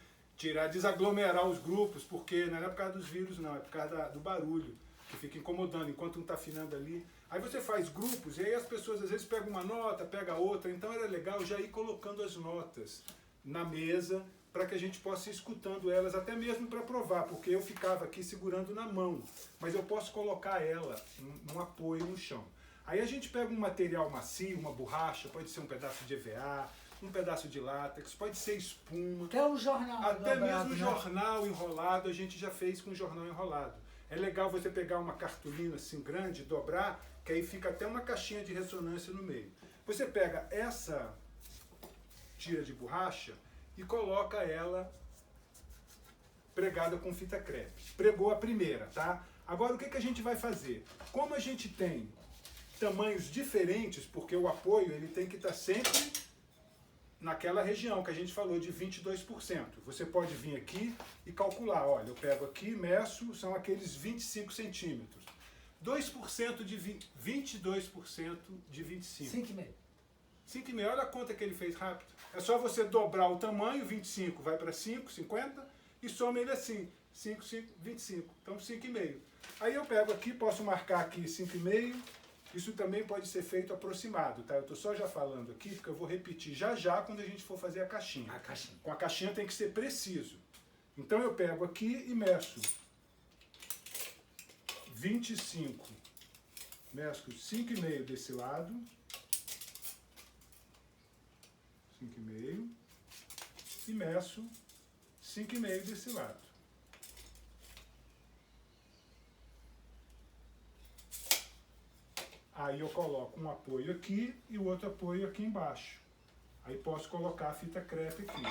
desaglomerar os grupos, porque não é por causa dos vírus, não, é por causa do barulho, que fica incomodando, enquanto um está afinando ali. Aí você faz grupos, e aí as pessoas às vezes pegam uma nota, pegam outra, então era legal já ir colocando as notas na mesa, para que a gente possa ir escutando elas, até mesmo para provar, porque eu ficava aqui segurando na mão, mas eu posso colocar ela num apoio no chão. Aí a gente pega um material macio, uma borracha, pode ser um pedaço de EVA, um pedaço de látex, pode ser espuma. Até um jornal. Até dobrado, mesmo né? jornal enrolado, a gente já fez com jornal enrolado. É legal você pegar uma cartolina assim grande, dobrar, que aí fica até uma caixinha de ressonância no meio. Você pega essa tira de borracha e coloca ela pregada com fita crepe. Pregou a primeira, tá? Agora o que a gente vai fazer? Como a gente tem tamanhos diferentes, porque o apoio ele tem que estar sempre naquela região que a gente falou de 22%. Você pode vir aqui e calcular, olha, eu pego aqui, meço, são aqueles 25 centímetros. 2% de 22% de 25. 5,5. 5,5, olha a conta que ele fez rápido. É só você dobrar o tamanho, 25 vai para 5, 50, e soma ele assim, 5, 5, 25. Então 5,5. Aí eu pego aqui, posso marcar aqui 5,5. Isso também pode ser feito aproximado, tá? Eu estou só já falando aqui, porque eu vou repetir já quando a gente for fazer a caixinha. A caixinha. Com a caixinha tem que ser preciso. Então eu pego aqui e meço 25, meço 5,5 desse lado, 5,5, e meço 5,5 desse lado. Aí eu coloco um apoio aqui e o outro apoio aqui embaixo. Aí posso colocar a fita crepe aqui.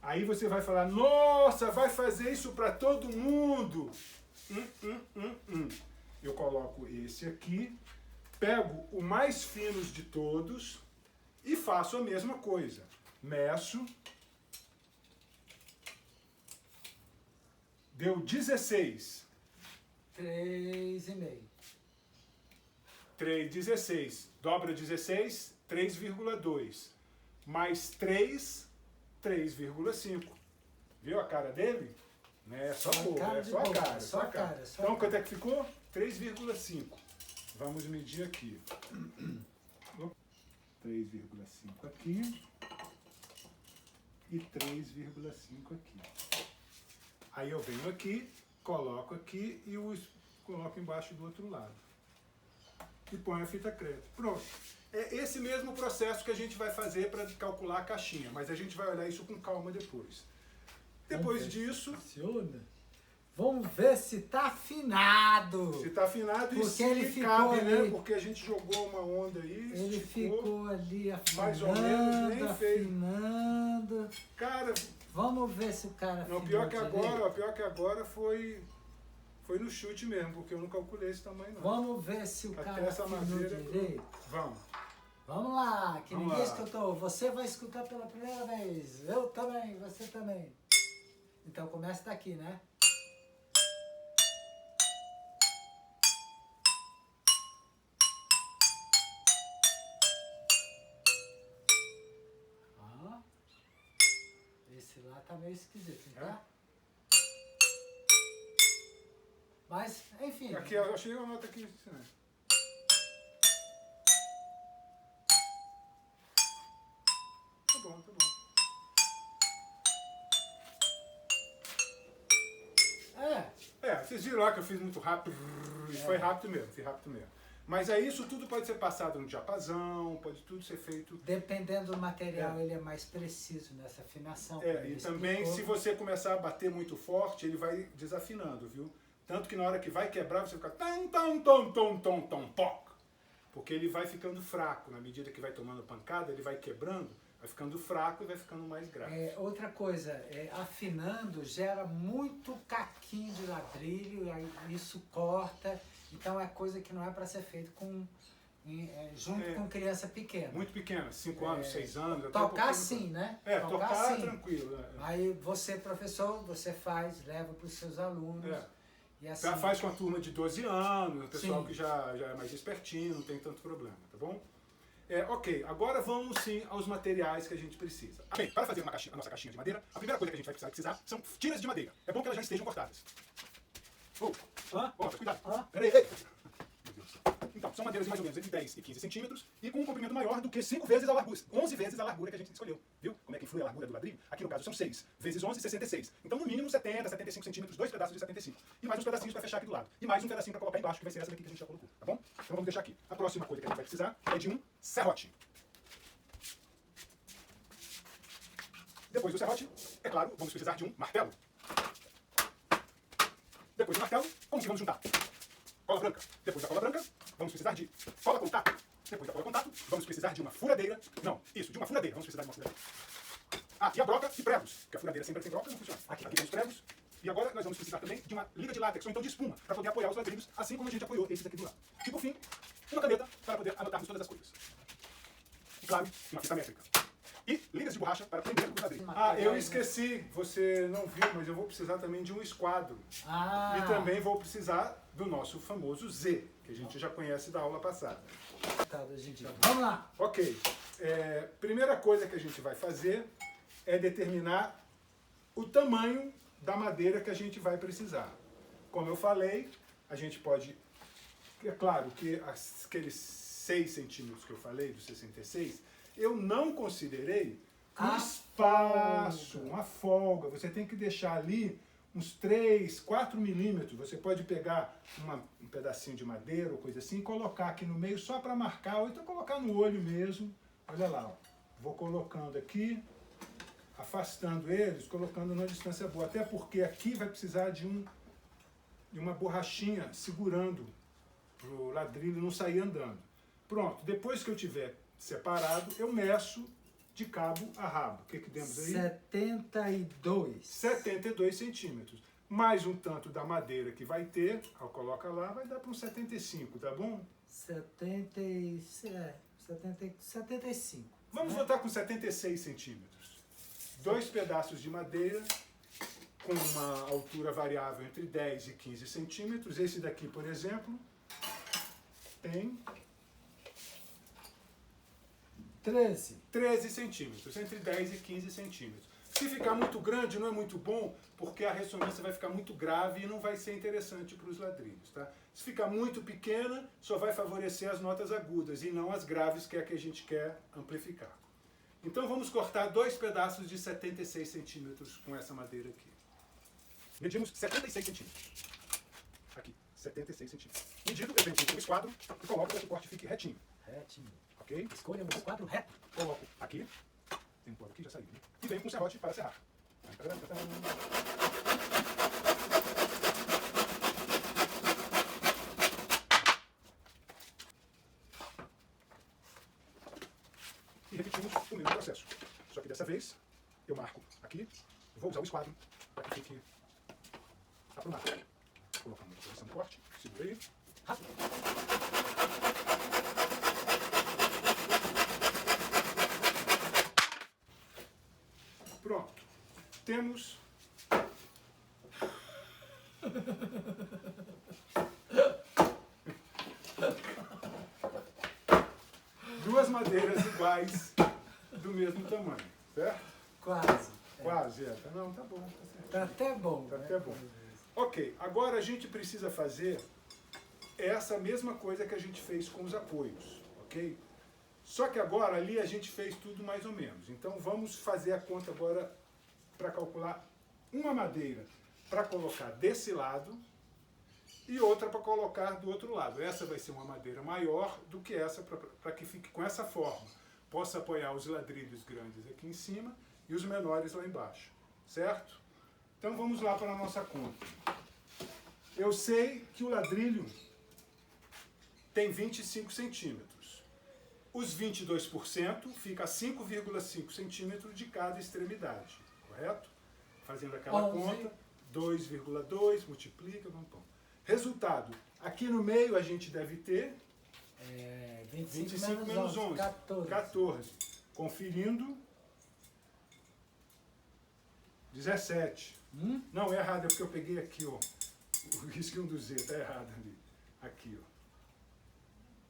Aí você vai falar, nossa, vai fazer isso para todo mundo. Eu coloco esse aqui, pego o mais finos de todos e faço a mesma coisa. Meço. Deu 16. 3,5. 3,16. Dobra 16, 3,2. Mais 3, 3,5. Viu a cara dele? Não é só boa, é só a cara. Só a cara. Então, quanto é que ficou? 3,5. Vamos medir aqui. 3,5 aqui. E 3,5 aqui. Aí eu venho aqui, coloco aqui e coloco embaixo do outro lado. E põe a fita crepe. Pronto. É esse mesmo processo que a gente vai fazer para calcular a caixinha, mas a gente vai olhar isso com calma depois. Depois disso... Vamos ver se tá afinado. Se tá afinado e se ele ficou cabe, ali, né? Porque a gente jogou uma onda aí, ele ficou ali afinando, mais ou menos, nem fez. afinando. Cara, Vamos ver se o cara afinou não, pior que direito. agora foi no chute mesmo, porque eu não calculei esse tamanho não. Vamos ver se o Até cara essa afinou madeira, direito. Vamos. Vamos lá, que Vamos ninguém lá. escutou. Você vai escutar pela primeira vez. Eu também, você também. Então começa daqui, né? Ó. Esse lá tá meio esquisito, não tá? Mas, enfim. Aqui, eu achei uma nota aqui. Né? Tá bom, tá bom. Vocês viram lá que eu fiz muito rápido, e foi rápido mesmo, fiz rápido mesmo. Mas aí isso tudo pode ser passado no diapasão, pode tudo ser feito... Dependendo do material, ele é mais preciso nessa afinação. E também, se você começar a bater muito forte, ele vai desafinando, viu? Tanto que na hora que vai quebrar, você fica... Poc. Porque ele vai ficando fraco. Na medida que vai tomando pancada, ele vai quebrando, vai ficando fraco e vai ficando mais grave. Outra coisa, afinando gera muito caquinho de ladrilho, e aí isso corta. Então é coisa que não é para ser feito junto com criança pequena. Muito pequena, 5 anos, 6 anos. Tocar sim, né? Tocar tranquilo. Aí você, professor, você faz, leva para os seus alunos. E assim, faz com a turma de 12 anos, o pessoal que já é mais espertinho, não tem tanto problema, tá bom? Ok, agora vamos sim aos materiais que a gente precisa. Bem, para fazer a nossa caixinha de madeira, a primeira coisa que a gente vai precisar são tiras de madeira. É bom que elas já estejam cortadas. Cuidado. Peraí. Então, são madeiras de mais ou menos entre 10 e 15 centímetros e com um comprimento maior do que 5 vezes a largura, 11 vezes a largura que a gente escolheu. Viu? Como é que influi a largura do ladrilho? Aqui no caso são 6 vezes 11, 66. Então, no mínimo 70, 75 centímetros, 2 pedaços de 75. E mais uns pedacinhos para fechar aqui do lado. E mais um pedacinho para colocar embaixo, que vai ser essa daqui que a gente já colocou. Tá bom? Então vamos deixar aqui. A próxima coisa que a gente vai precisar é de um serrote. Depois do serrote, é claro, vamos precisar de um martelo. Depois do martelo, como que vamos juntar? Cola branca. Depois da cola branca, vamos precisar de cola contato. Depois da cola contato, vamos precisar de uma furadeira. Não, isso, de uma furadeira. Vamos precisar de uma furadeira. E a broca e pregos. Porque a furadeira sempre tem broca, não funciona. Aqui tem os pregos. E agora nós vamos precisar também de uma liga de látex, ou então de espuma, para poder apoiar os ladrilhos, assim como a gente apoiou esses aqui do lado. E por fim, uma caneta para poder anotarmos todas as coisas. E claro, uma fita métrica. E ligas de borracha para prender os ladrilhos. Eu esqueci, você não viu, mas eu vou precisar também de um esquadro. E também vou precisar do nosso famoso Z, que a gente já conhece da aula passada. Vamos lá! Ok. Primeira coisa que a gente vai fazer é determinar o tamanho da madeira que a gente vai precisar. Como eu falei, a gente pode... É claro que aqueles 6 centímetros que eu falei, dos 66, eu não considerei um espaço, uma folga. Você tem que deixar ali uns 3, 4 milímetros. Você pode pegar um pedacinho de madeira ou coisa assim e colocar aqui no meio só para marcar, ou então colocar no olho mesmo. Olha lá, ó. Vou colocando aqui, afastando eles, colocando numa distância boa. Até porque aqui vai precisar de uma borrachinha segurando para o ladrilho não sair andando. Pronto, depois que eu tiver separado, eu meço de cabo a rabo. O que demos aí? 72 centímetros. Mais um tanto da madeira que vai ter, coloca lá, vai dar para uns 75, tá bom? 75. Vamos voltar com 76 centímetros. 2 pedaços de madeira com uma altura variável entre 10 e 15 centímetros. Esse daqui, por exemplo, tem 13 centímetros, entre 10 e 15 centímetros. Se ficar muito grande, não é muito bom, porque a ressonância vai ficar muito grave e não vai ser interessante para os ladrilhos. Tá? Se ficar muito pequena, só vai favorecer as notas agudas e não as graves, que é a que a gente quer amplificar. Então vamos cortar 2 pedaços de 76 centímetros com essa madeira aqui. Medimos 76 centímetros. Aqui, 76 centímetros. Medido, eu venho com o esquadro e coloco para que o corte fique retinho. Retinho. Ok? Escolha um esquadro reto. Coloco aqui. Tem um pano aqui, já saiu. Né? E venho com o serrote para serrar. E repetimos o mesmo processo. Só que dessa vez, eu marco aqui, vou usar o esquadro para que fique aprumado. Colocamos a posição do corte, segura aí. Pronto. Temos duas madeiras iguais do mesmo tamanho, certo? Quase. Quase, é. Não, tá bom. Tá certo. Tá até bom. Tá né? até bom. Ok, agora a gente precisa fazer essa mesma coisa que a gente fez com os apoios, ok? Só que agora ali a gente fez tudo mais ou menos. Então vamos fazer a conta agora para calcular uma madeira para colocar desse lado e outra para colocar do outro lado. Essa vai ser uma madeira maior do que essa para que fique com essa forma. Possa apoiar os ladrilhos grandes aqui em cima e os menores lá embaixo, certo? Então vamos lá para a nossa conta. Eu sei que o ladrilho tem 25 centímetros. Os 22% fica 5,5 centímetros de cada extremidade, correto? Fazendo aquela 11. conta, 2,2, multiplica, vamos pôr. Resultado, aqui no meio a gente deve ter 25 menos 11, 14. 14. Conferindo, 17. Não, é errado, é porque eu peguei aqui, ó, o risquinho do Z, tá errado ali. Aqui, ó.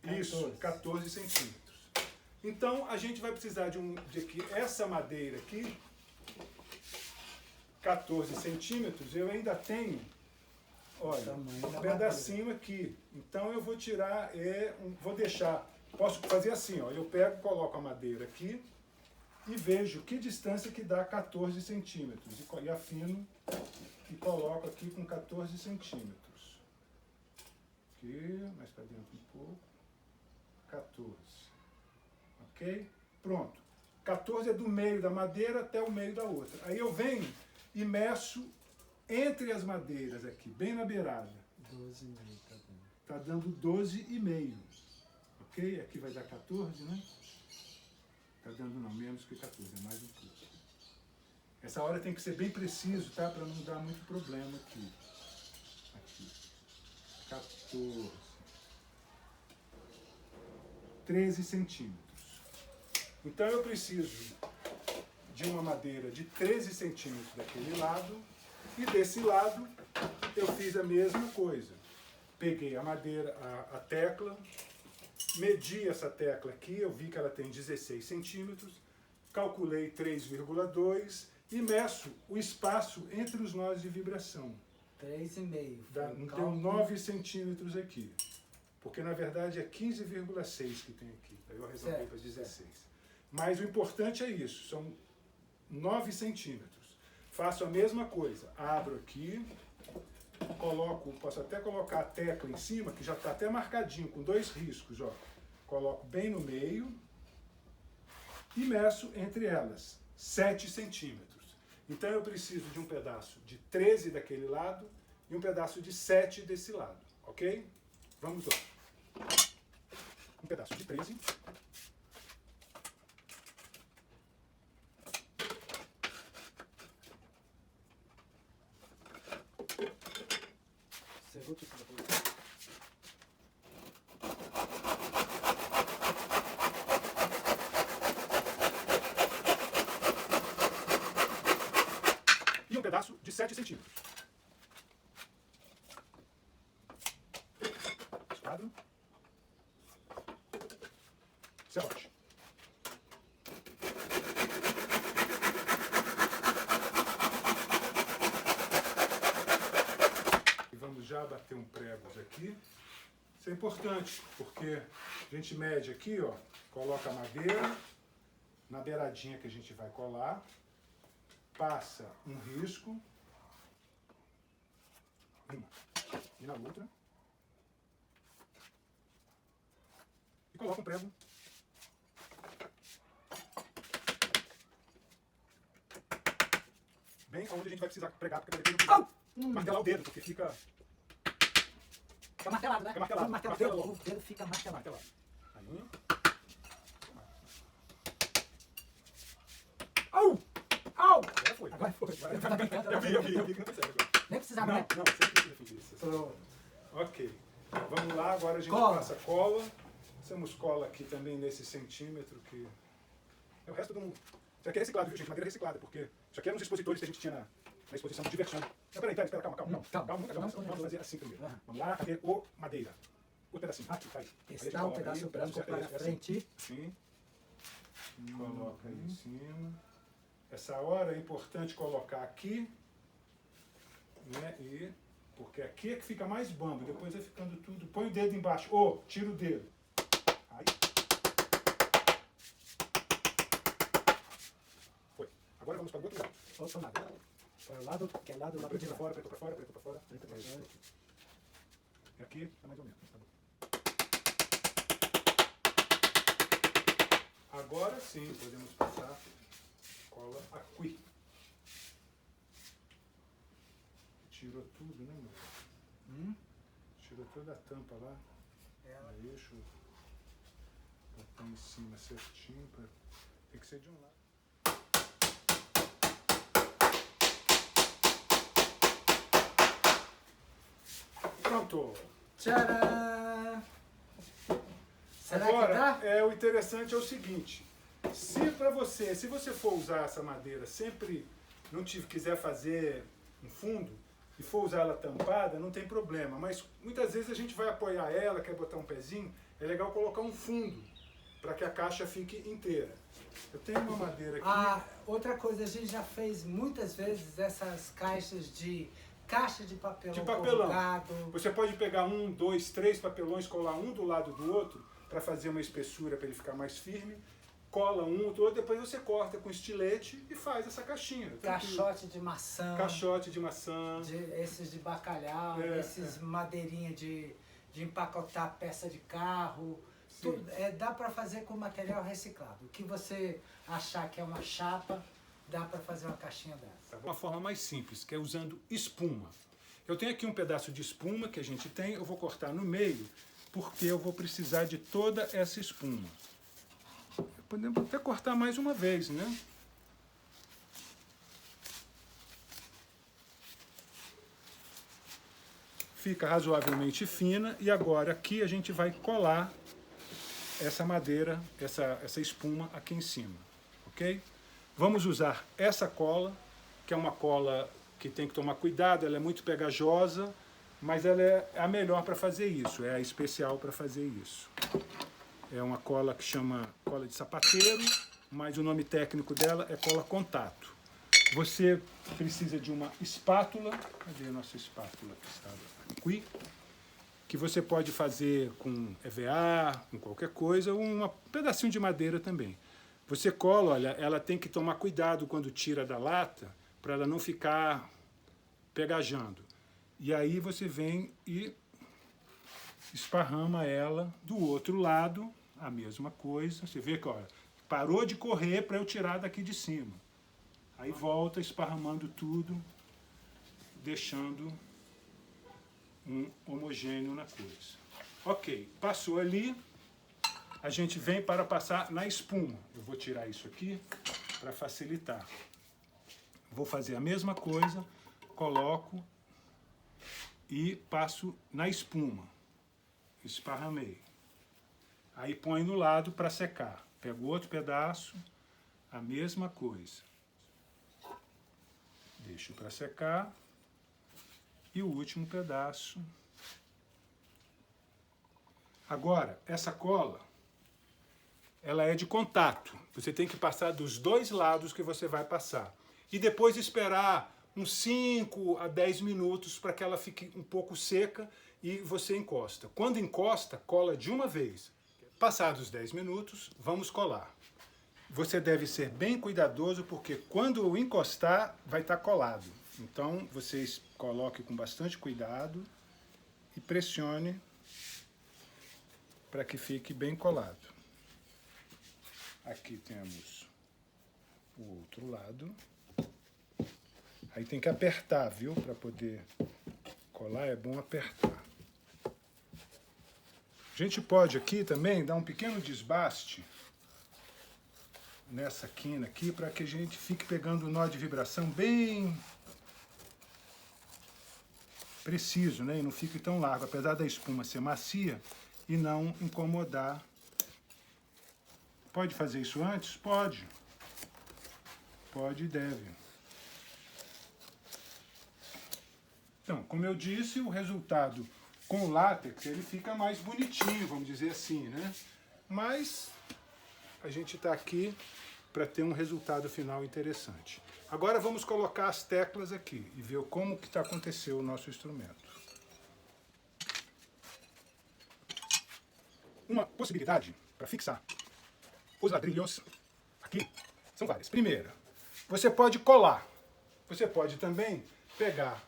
14. Isso, 14 centímetros. Então, a gente vai precisar de aqui, essa madeira aqui, 14 centímetros, eu ainda tenho, olha, um pedacinho aqui. Então, eu vou tirar, vou deixar, posso fazer assim, ó, eu pego, coloco a madeira aqui e vejo que distância que dá 14 centímetros. E afino e coloco aqui com 14 centímetros. Aqui, mais para dentro um pouco. 14. Ok? Pronto. 14 é do meio da madeira até o meio da outra. Aí eu venho e meço entre as madeiras aqui, bem na beirada. 12,5 tá dando. Está dando 12,5. Ok? Aqui vai dar 14, né? Está dando não, menos que 14, é mais um pouco. Essa hora tem que ser bem preciso, tá? Para não dar muito problema aqui. Aqui. 14. 13 centímetros. Então eu preciso de uma madeira de 13 centímetros daquele lado e desse lado eu fiz a mesma coisa. Peguei a madeira, a tecla, medi essa tecla aqui, eu vi que ela tem 16 centímetros, calculei 3,2 e meço o espaço entre os nós de vibração. 3,5. Deu 9 centímetros aqui. Porque, na verdade, é 15,6 que tem aqui. Aí eu resolvi para 16. Mas o importante é isso, são 9 centímetros. Faço a mesma coisa. Abro aqui, coloco, posso até colocar a tecla em cima, que já está até marcadinho, com 2 riscos. Ó. Coloco bem no meio e meço entre elas 7 centímetros. Então eu preciso de um pedaço de 13 daquele lado e um pedaço de 7 desse lado. Ok? Vamos lá. Um pedaço de 13. E um pedaço de 7 centímetros. Esquadro. Serrote. E vamos já bater um pregos aqui. Isso é importante, porque a gente mede aqui, ó, coloca a madeira na beiradinha que a gente vai colar, passa um risco, uma, e na outra, coloca um prego. Bem onde a gente vai precisar pregar, porque depois não precisa martelar o dedo, porque fica... Fica martelado, né? Fica martelado. Quando martela o dedo, o dedo fica martelado. Aí. Au! Au! Agora foi. Agora foi. Eu vi que não tá certo agora. Nem precisava, né? Não, sempre precisa fazer isso. Pronto. Ok. Vamos lá, agora a gente Cola. passa cola. Passamos cola aqui também nesse centímetro que... É o resto do mundo. Isso aqui é reciclado, viu, gente? Madeira reciclada, porque isso aqui eram os expositores que a gente tinha na exposição de diversão. Não, peraí, calma. Não, calma. Vamos fazer assim primeiro. Vamos lá, cadê o madeira? O pedacinho. Aqui, faz. Esse dá um pedaço branco para frente. Sim. Coloca aí em cima. Essa hora é importante colocar aqui, né? E porque aqui é que fica mais bambo. Depois vai ficando tudo. Põe o dedo embaixo. Tira o dedo. Aí. Foi. Agora vamos para o outro lado. Outro lado. Para o lado, que é lado lá Preto de para fora. fora, preto para fora, preto para fora. E aqui é mais ou menos. Tá bom. Agora sim podemos passar cola aqui. Tirou tudo, né, meu? Tirou toda a tampa lá. Aí, deixa eu botar em cima certinho. Tem que ser de um lado. Pronto! Tcharam! Será Agora, que dá? o interessante é o seguinte, se você for usar essa madeira sempre quiser fazer um fundo e for usar ela tampada, não tem problema, mas muitas vezes a gente vai apoiar ela, quer botar um pezinho, é legal colocar um fundo para que a caixa fique inteira. Eu tenho uma madeira aqui. Outra coisa, a gente já fez muitas vezes essas caixas de caixa de papelão. De papelão. Corrugado. Você pode pegar 1, 2, 3 papelões, colar um do lado do outro para fazer uma espessura para ele ficar mais firme. Cola um, outro, depois você corta com estilete e faz essa caixinha. Caixote de maçã. Caixote de maçã. Esses de bacalhau, esses madeirinha de empacotar peça de carro. Tudo, dá para fazer com material reciclado. O que você achar que é uma chapa, dá para fazer uma caixinha dessa. Uma forma mais simples, que é usando espuma. Eu tenho aqui um pedaço de espuma que a gente tem, eu vou cortar no meio, porque eu vou precisar de toda essa espuma. Podemos até cortar mais uma vez, né? Fica razoavelmente fina e agora aqui a gente vai colar essa madeira, essa espuma aqui em cima, ok? Vamos usar essa cola, que é uma cola que tem que tomar cuidado, ela é muito pegajosa, mas ela é a melhor para fazer isso, é a especial para fazer isso. É uma cola que chama cola de sapateiro, mas o nome técnico dela é cola contato. Você precisa de uma espátula, cadê a nossa espátula que estava aqui? Que você pode fazer com EVA, com qualquer coisa, ou um pedacinho de madeira também. Você cola, olha, ela tem que tomar cuidado quando tira da lata, para ela não ficar pegajando. E aí você vem e esparrama ela do outro lado, a mesma coisa. Você vê que, olha, parou de correr para eu tirar daqui de cima. Aí volta esparramando tudo, deixando um homogêneo na coisa. Ok, passou ali, a gente vem para passar na espuma. Eu vou tirar isso aqui para facilitar. Vou fazer a mesma coisa, coloco e passo na espuma. Esparramei. Aí põe no lado para secar. Pego outro pedaço, a mesma coisa. Deixo para secar. E o último pedaço. Agora, essa cola, ela é de contato. Você tem que passar dos dois lados que você vai passar. E depois esperar uns 5 a 10 minutos para que ela fique um pouco seca e você encosta. Quando encosta, cola de uma vez. Passados 10 minutos, vamos colar. Você deve ser bem cuidadoso porque quando encostar, vai estar colado. Então, vocês coloquem com bastante cuidado e pressione para que fique bem colado. Aqui temos o outro lado. Aí tem que apertar, viu? Para poder colar é bom apertar. A gente pode aqui também dar um pequeno desbaste nessa quina aqui para que a gente fique pegando o nó de vibração bem preciso, né? E não fique tão largo, apesar da espuma ser macia e não incomodar. Pode fazer isso antes? Pode. Pode e deve. Então, como eu disse, o resultado com o látex, ele fica mais bonitinho, vamos dizer assim, né? Mas a gente está aqui para ter um resultado final interessante. Agora vamos colocar as teclas aqui e ver como que aconteceu o nosso instrumento. Uma possibilidade para fixar os ladrilhos aqui são várias. Primeira, você pode colar. Você pode também pegar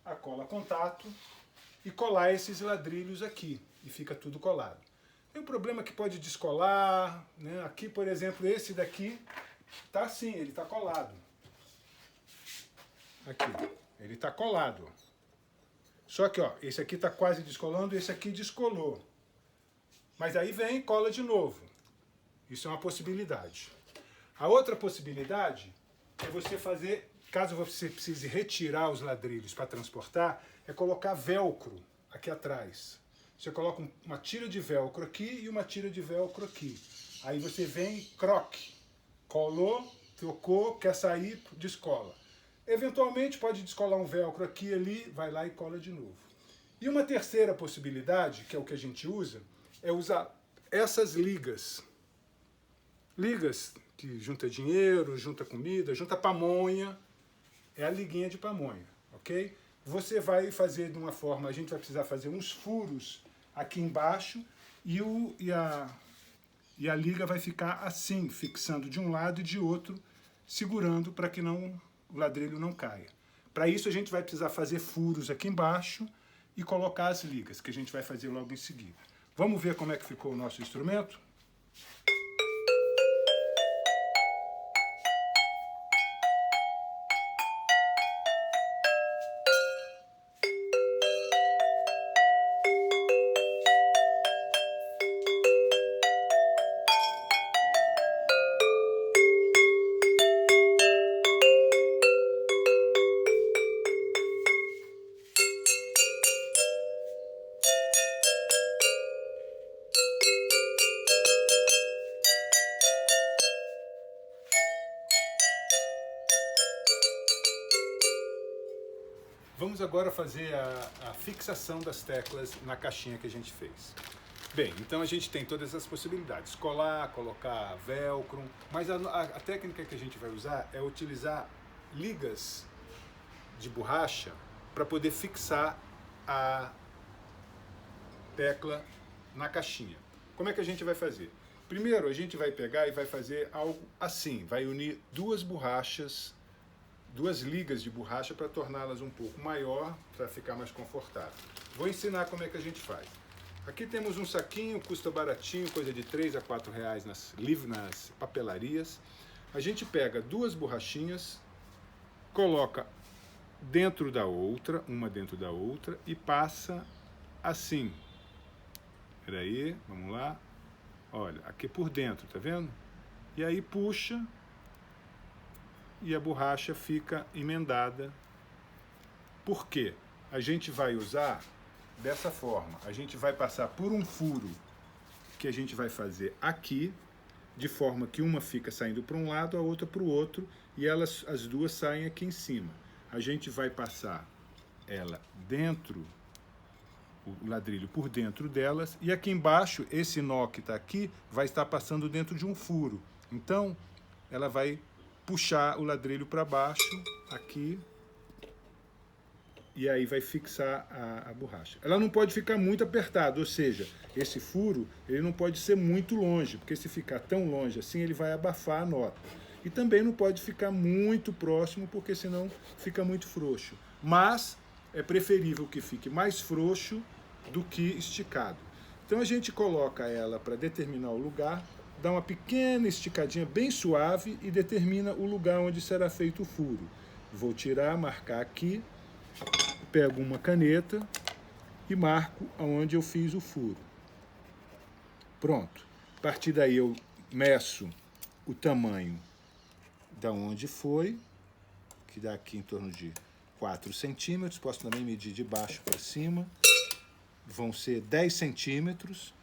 a cola contato e colar esses ladrilhos aqui e fica tudo colado. Tem um problema que pode descolar, né? Aqui, por exemplo, esse daqui tá assim, ele tá colado. Aqui, ele tá colado. Só que, ó, esse aqui tá quase descolando, esse aqui descolou. Mas aí vem e cola de novo. Isso é uma possibilidade. A outra possibilidade é você fazer, caso você precise retirar os ladrilhos para transportar, é colocar velcro aqui atrás. Você coloca uma tira de velcro aqui e uma tira de velcro aqui. Aí você vem e croque. Colou, trocou, quer sair, descola. Eventualmente pode descolar um velcro aqui e ali, vai lá e cola de novo. E uma terceira possibilidade, que é o que a gente usa, é usar essas ligas. Ligas que junta dinheiro, junta comida, junta pamonha. É a liguinha de pamonha, ok? Você vai fazer de uma forma, a gente vai precisar fazer uns furos aqui embaixo e a liga vai ficar assim, fixando de um lado e de outro, segurando para que o ladrilho não caia. Para isso a gente vai precisar fazer furos aqui embaixo e colocar as ligas, que a gente vai fazer logo em seguida. Vamos ver como é que ficou o nosso instrumento? Vamos agora fazer a fixação das teclas na caixinha que a gente fez. Bem, então a gente tem todas as possibilidades. Colar, colocar velcro, mas a técnica que a gente vai usar é utilizar ligas de borracha para poder fixar a tecla na caixinha. Como é que a gente vai fazer? Primeiro a gente vai pegar e vai fazer algo assim, vai unir duas borrachas, duas ligas de borracha para torná-las um pouco maior, para ficar mais confortável. Vou ensinar como é que a gente faz. Aqui temos um saquinho, custa baratinho, coisa de 3 a 4 reais nas papelarias. A gente pega duas borrachinhas, coloca dentro da outra, uma dentro da outra, e passa assim. Espera aí, vamos lá. Olha, aqui por dentro, tá vendo? E aí puxa e a borracha fica emendada. Por quê? A gente vai usar dessa forma. A gente vai passar por um furo que a gente vai fazer aqui, de forma que uma fica saindo para um lado, a outra para o outro, e as duas saem aqui em cima. A gente vai passar ela dentro, o ladrilho por dentro delas, e aqui embaixo, esse nó que está aqui, vai estar passando dentro de um furo. Então, ela vai puxar o ladrilho para baixo, aqui, e aí vai fixar a borracha. Ela não pode ficar muito apertada, ou seja, esse furo ele não pode ser muito longe, porque se ficar tão longe assim, ele vai abafar a nota. E também não pode ficar muito próximo, porque senão fica muito frouxo. Mas é preferível que fique mais frouxo do que esticado. Então a gente coloca ela para determinar o lugar, dá uma pequena esticadinha bem suave e determina o lugar onde será feito o furo. Vou tirar, marcar aqui, pego uma caneta e marco onde eu fiz o furo. Pronto. A partir daí eu meço o tamanho da onde foi, que dá aqui em torno de 4 centímetros. Posso também medir de baixo para cima. Vão ser 10 centímetros,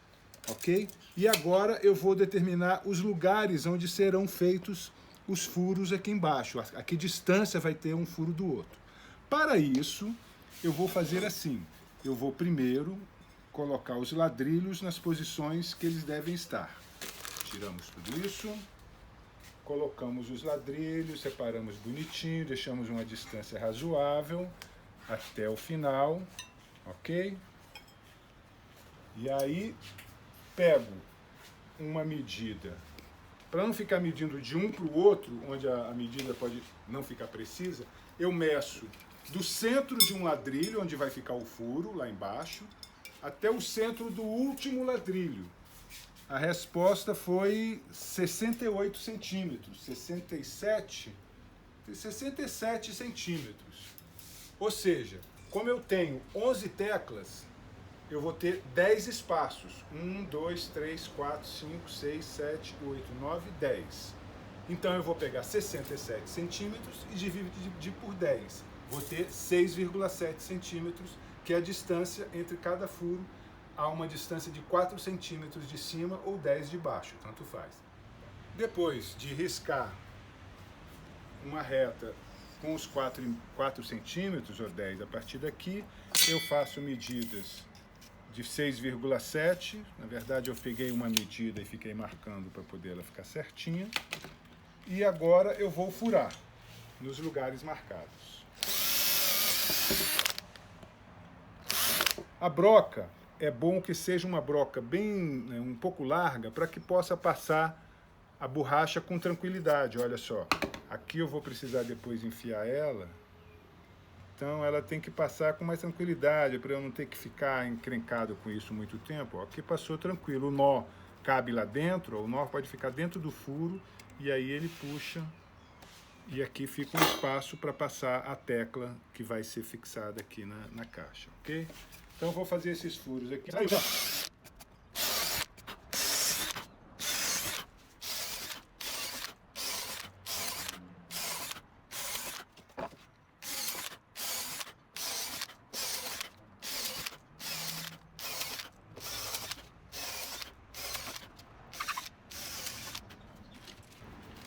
ok? E agora eu vou determinar os lugares onde serão feitos os furos aqui embaixo. A que distância vai ter um furo do outro. Para isso, eu vou fazer assim. Eu vou primeiro colocar os ladrilhos nas posições que eles devem estar. Tiramos tudo isso, colocamos os ladrilhos, separamos bonitinho, deixamos uma distância razoável até o final, ok? E aí pego uma medida, para não ficar medindo de um para o outro, onde a medida pode não ficar precisa, eu meço do centro de um ladrilho, onde vai ficar o furo, lá embaixo, até o centro do último ladrilho. A resposta foi 68 centímetros, 67 centímetros. Ou seja, como eu tenho 11 teclas, eu vou ter 10 espaços. 1, 2, 3, 4, 5, 6, 7, 8, 9, 10. Então eu vou pegar 67 centímetros e dividir por 10. Vou ter 6,7 centímetros, que é a distância entre cada furo, a uma distância de 4 centímetros de cima ou 10 de baixo, tanto faz. Depois de riscar uma reta com os 4 centímetros ou 10 a partir daqui, eu faço medidas de 6,7. Na verdade, eu peguei uma medida e fiquei marcando para poder ela ficar certinha. E agora eu vou furar nos lugares marcados. A broca, é bom que seja uma broca bem, um pouco larga, para que possa passar a borracha com tranquilidade. Olha só, aqui eu vou precisar depois enfiar ela, então ela tem que passar com mais tranquilidade, para eu não ter que ficar encrencado com isso muito tempo. Ó, aqui passou tranquilo, o nó cabe lá dentro, o nó pode ficar dentro do furo, e aí ele puxa, e aqui fica um espaço para passar a tecla que vai ser fixada aqui na caixa, ok? Então eu vou fazer esses furos aqui. Aí, já.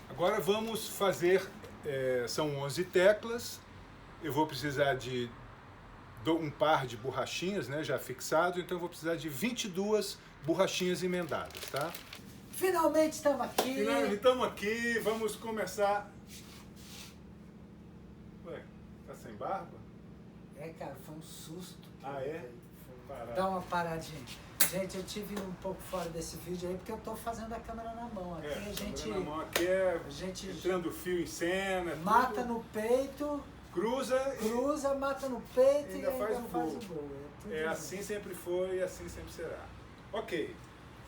Agora vamos fazer, são 11 teclas, eu vou precisar de um par de borrachinhas, né, já fixado, então eu vou precisar de 22 borrachinhas emendadas, tá? Finalmente estamos aqui! Finalmente estamos aqui, vamos começar... Ué, tá sem barba? Cara, foi um susto. Ah, é? Dá uma paradinha. Gente, eu tive um pouco fora desse vídeo aí, porque eu tô fazendo a câmera na mão. Aqui a gente... na mão aqui a gente entrando fio em cena, mata tudo. No peito... Cruza, mata no peito e ainda faz o gol. Assim sempre foi e assim sempre será. Ok,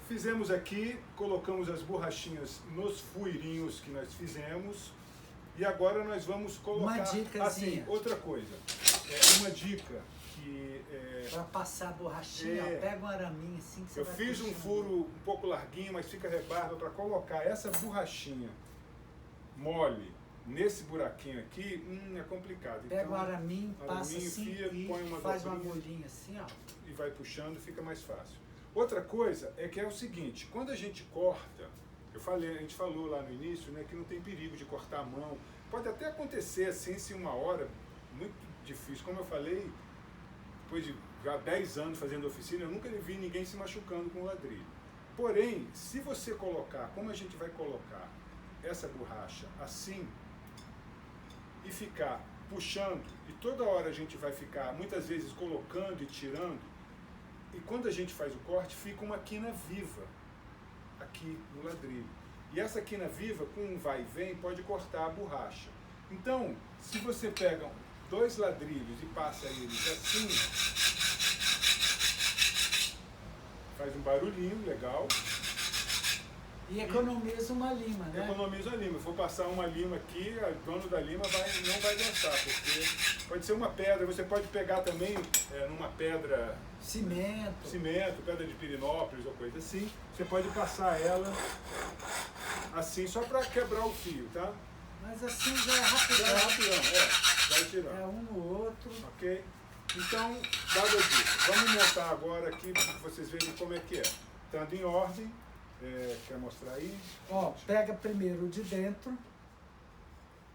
fizemos aqui, colocamos as borrachinhas nos furinhos que nós fizemos e agora nós vamos colocar... Uma dicasinha. Assim, outra coisa, uma dica que... Para passar a borrachinha, pega um araminho assim que você vai... Eu fiz um furo um pouco larguinho, mas fica rebarba para colocar essa borrachinha mole nesse buraquinho aqui, é complicado. Pega então, o araminho, passa assim e põe uma faz uma dobrinha bolinha assim, ó. E vai puxando, fica mais fácil. Outra coisa é que é o seguinte, quando a gente corta, a gente falou lá no início, né, que não tem perigo de cortar a mão. Pode até acontecer assim, se uma hora, muito difícil. Como eu falei, depois de já 10 anos fazendo oficina, eu nunca vi ninguém se machucando com ladrilho. Porém, se você colocar, como a gente vai colocar essa borracha assim, e ficar puxando, e toda hora a gente vai ficar, muitas vezes, colocando e tirando, e quando a gente faz o corte, fica uma quina viva aqui no ladrilho. E essa quina viva, com um vai e vem, pode cortar a borracha. Então, se você pega 2 ladrilhos e passa eles assim, faz um barulhinho legal. E economiza uma lima, né? Economiza a lima. Se for passar uma lima aqui, o dono da lima não vai gostar, porque pode ser uma pedra. Você pode pegar também numa pedra... Cimento, pedra de Pirinópolis ou coisa assim. Você pode passar ela assim, só para quebrar o fio, tá? Mas assim já é rapidão. Já é rapidão, vai tirando. É um no outro. Ok? Então, dado disso, vamos montar agora aqui para vocês verem como é que é. Estando em ordem, quer mostrar aí? Ó, pega primeiro o de dentro,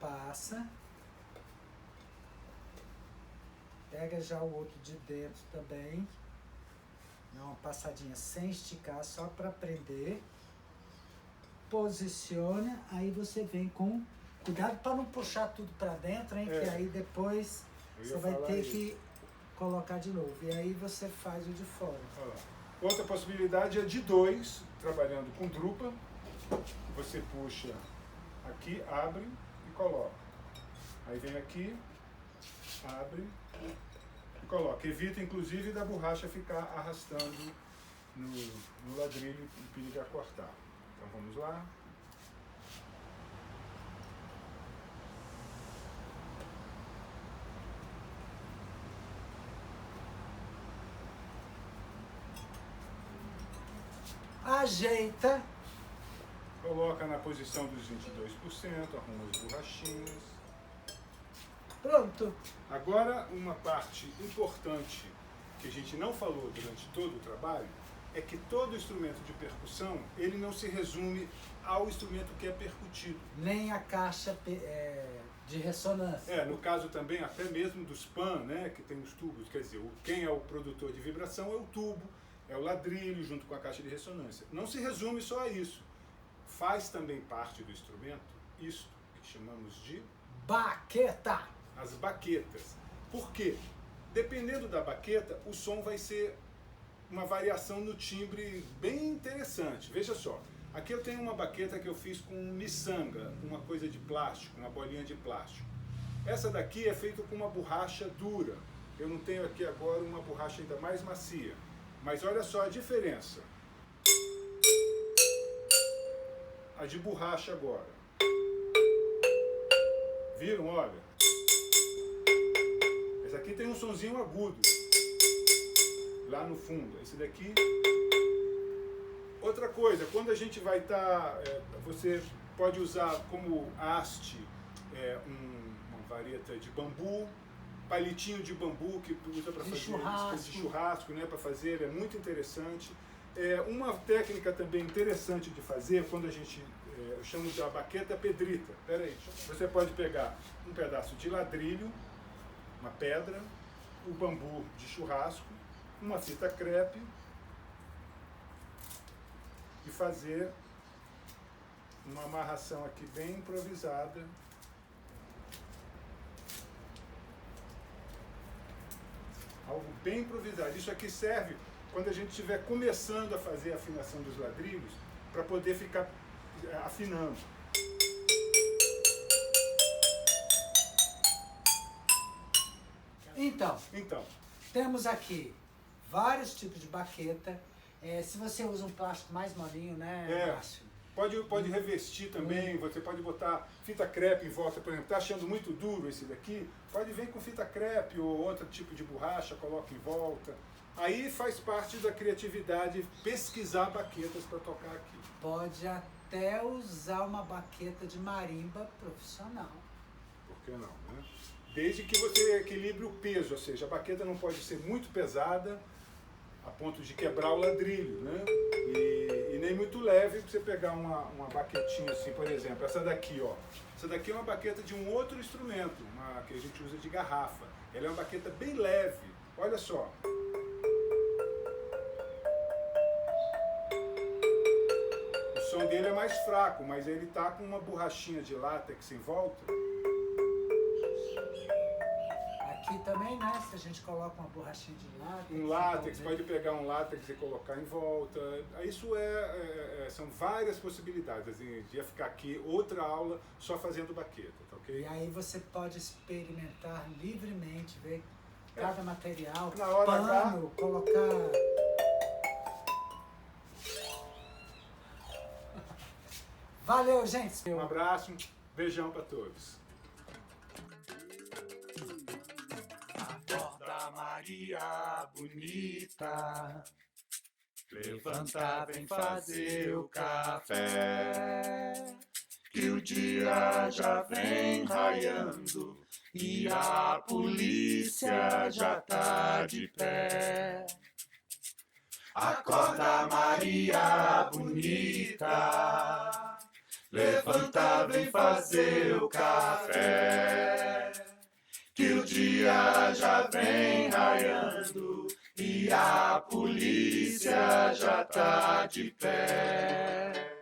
passa. Pega já o outro de dentro também. Dá uma passadinha sem esticar, só para prender. Posiciona, aí você vem com... Cuidado para não puxar tudo para dentro, hein? Que aí depois você vai ter que colocar de novo. E aí você faz o de fora. Olha lá. Outra possibilidade é de 2, trabalhando com drupa. Você puxa aqui, abre e coloca. Aí vem aqui, abre e coloca. Evita, inclusive, da borracha ficar arrastando no ladrilho e perigar cortar. Então vamos lá. Ajeita. Coloca na posição dos 22%, arruma as borrachinhas. Pronto. Agora, uma parte importante que a gente não falou durante todo o trabalho é que todo instrumento de percussão, ele não se resume ao instrumento que é percutido. Nem a caixa de ressonância. No caso também até mesmo dos PAN, né, que tem os tubos, quer dizer, quem é o produtor de vibração é o tubo, é o ladrilho junto com a caixa de ressonância. Não se resume só a isso. Faz também parte do instrumento isto que chamamos de baqueta. As baquetas. Por quê? Dependendo da baqueta, o som vai ser uma variação no timbre bem interessante. Veja só, aqui eu tenho uma baqueta que eu fiz com miçanga, uma coisa de plástico, uma bolinha de plástico. Essa daqui é feita com uma borracha dura. Eu não tenho aqui agora uma borracha ainda mais macia. Mas olha só a diferença. A de borracha agora. Viram? Olha. Essa aqui tem um sonzinho agudo. Lá no fundo. Esse daqui. Outra coisa, quando a gente vai estar... você pode usar como haste uma vareta de bambu, palitinho de bambu que usa para fazer de churrasco, né, para fazer, é muito interessante. Uma técnica também interessante de fazer, quando a gente, eu chamo de a baqueta pedrita. Espera aí, você pode pegar um pedaço de ladrilho, uma pedra, o bambu de churrasco, uma fita crepe e fazer uma amarração aqui bem improvisada. Algo bem improvisado. Isso aqui serve quando a gente estiver começando a fazer a afinação dos ladrilhos, para poder ficar afinando. Então, temos aqui vários tipos de baqueta. Se você usa um plástico mais molinho, né, Márcio? Pode revestir também, você pode botar fita crepe em volta, por exemplo, está achando muito duro esse daqui? Pode vir com fita crepe ou outro tipo de borracha, coloca em volta. Aí faz parte da criatividade pesquisar baquetas para tocar aqui. Pode até usar uma baqueta de marimba profissional. Por que não, né? Desde que você equilibre o peso, ou seja, a baqueta não pode ser muito pesada, a ponto de quebrar o ladrilho, né? E nem muito leve para você pegar uma baquetinha assim, por exemplo, essa daqui, ó. Essa daqui é uma baqueta de um outro instrumento, que a gente usa de garrafa. Ela é uma baqueta bem leve, olha só. O som dele é mais fraco, mas ele tá com uma borrachinha de látex em volta. Aqui também, né? Se a gente coloca uma borrachinha de látex. Um látex, pode pegar um látex e colocar em volta. Isso são várias possibilidades. A gente ia ficar aqui outra aula só fazendo baqueta, tá ok? E aí você pode experimentar livremente, ver cada material, na hora pano, colocar Valeu, gente. Um abraço, beijão para todos. Acorda, Maria bonita, levanta, vem fazer o café, que o dia já vem raiando e a polícia já tá de pé. Acorda, Maria bonita, levanta, vem fazer o café, que o dia já vem raiando e a polícia já tá de pé.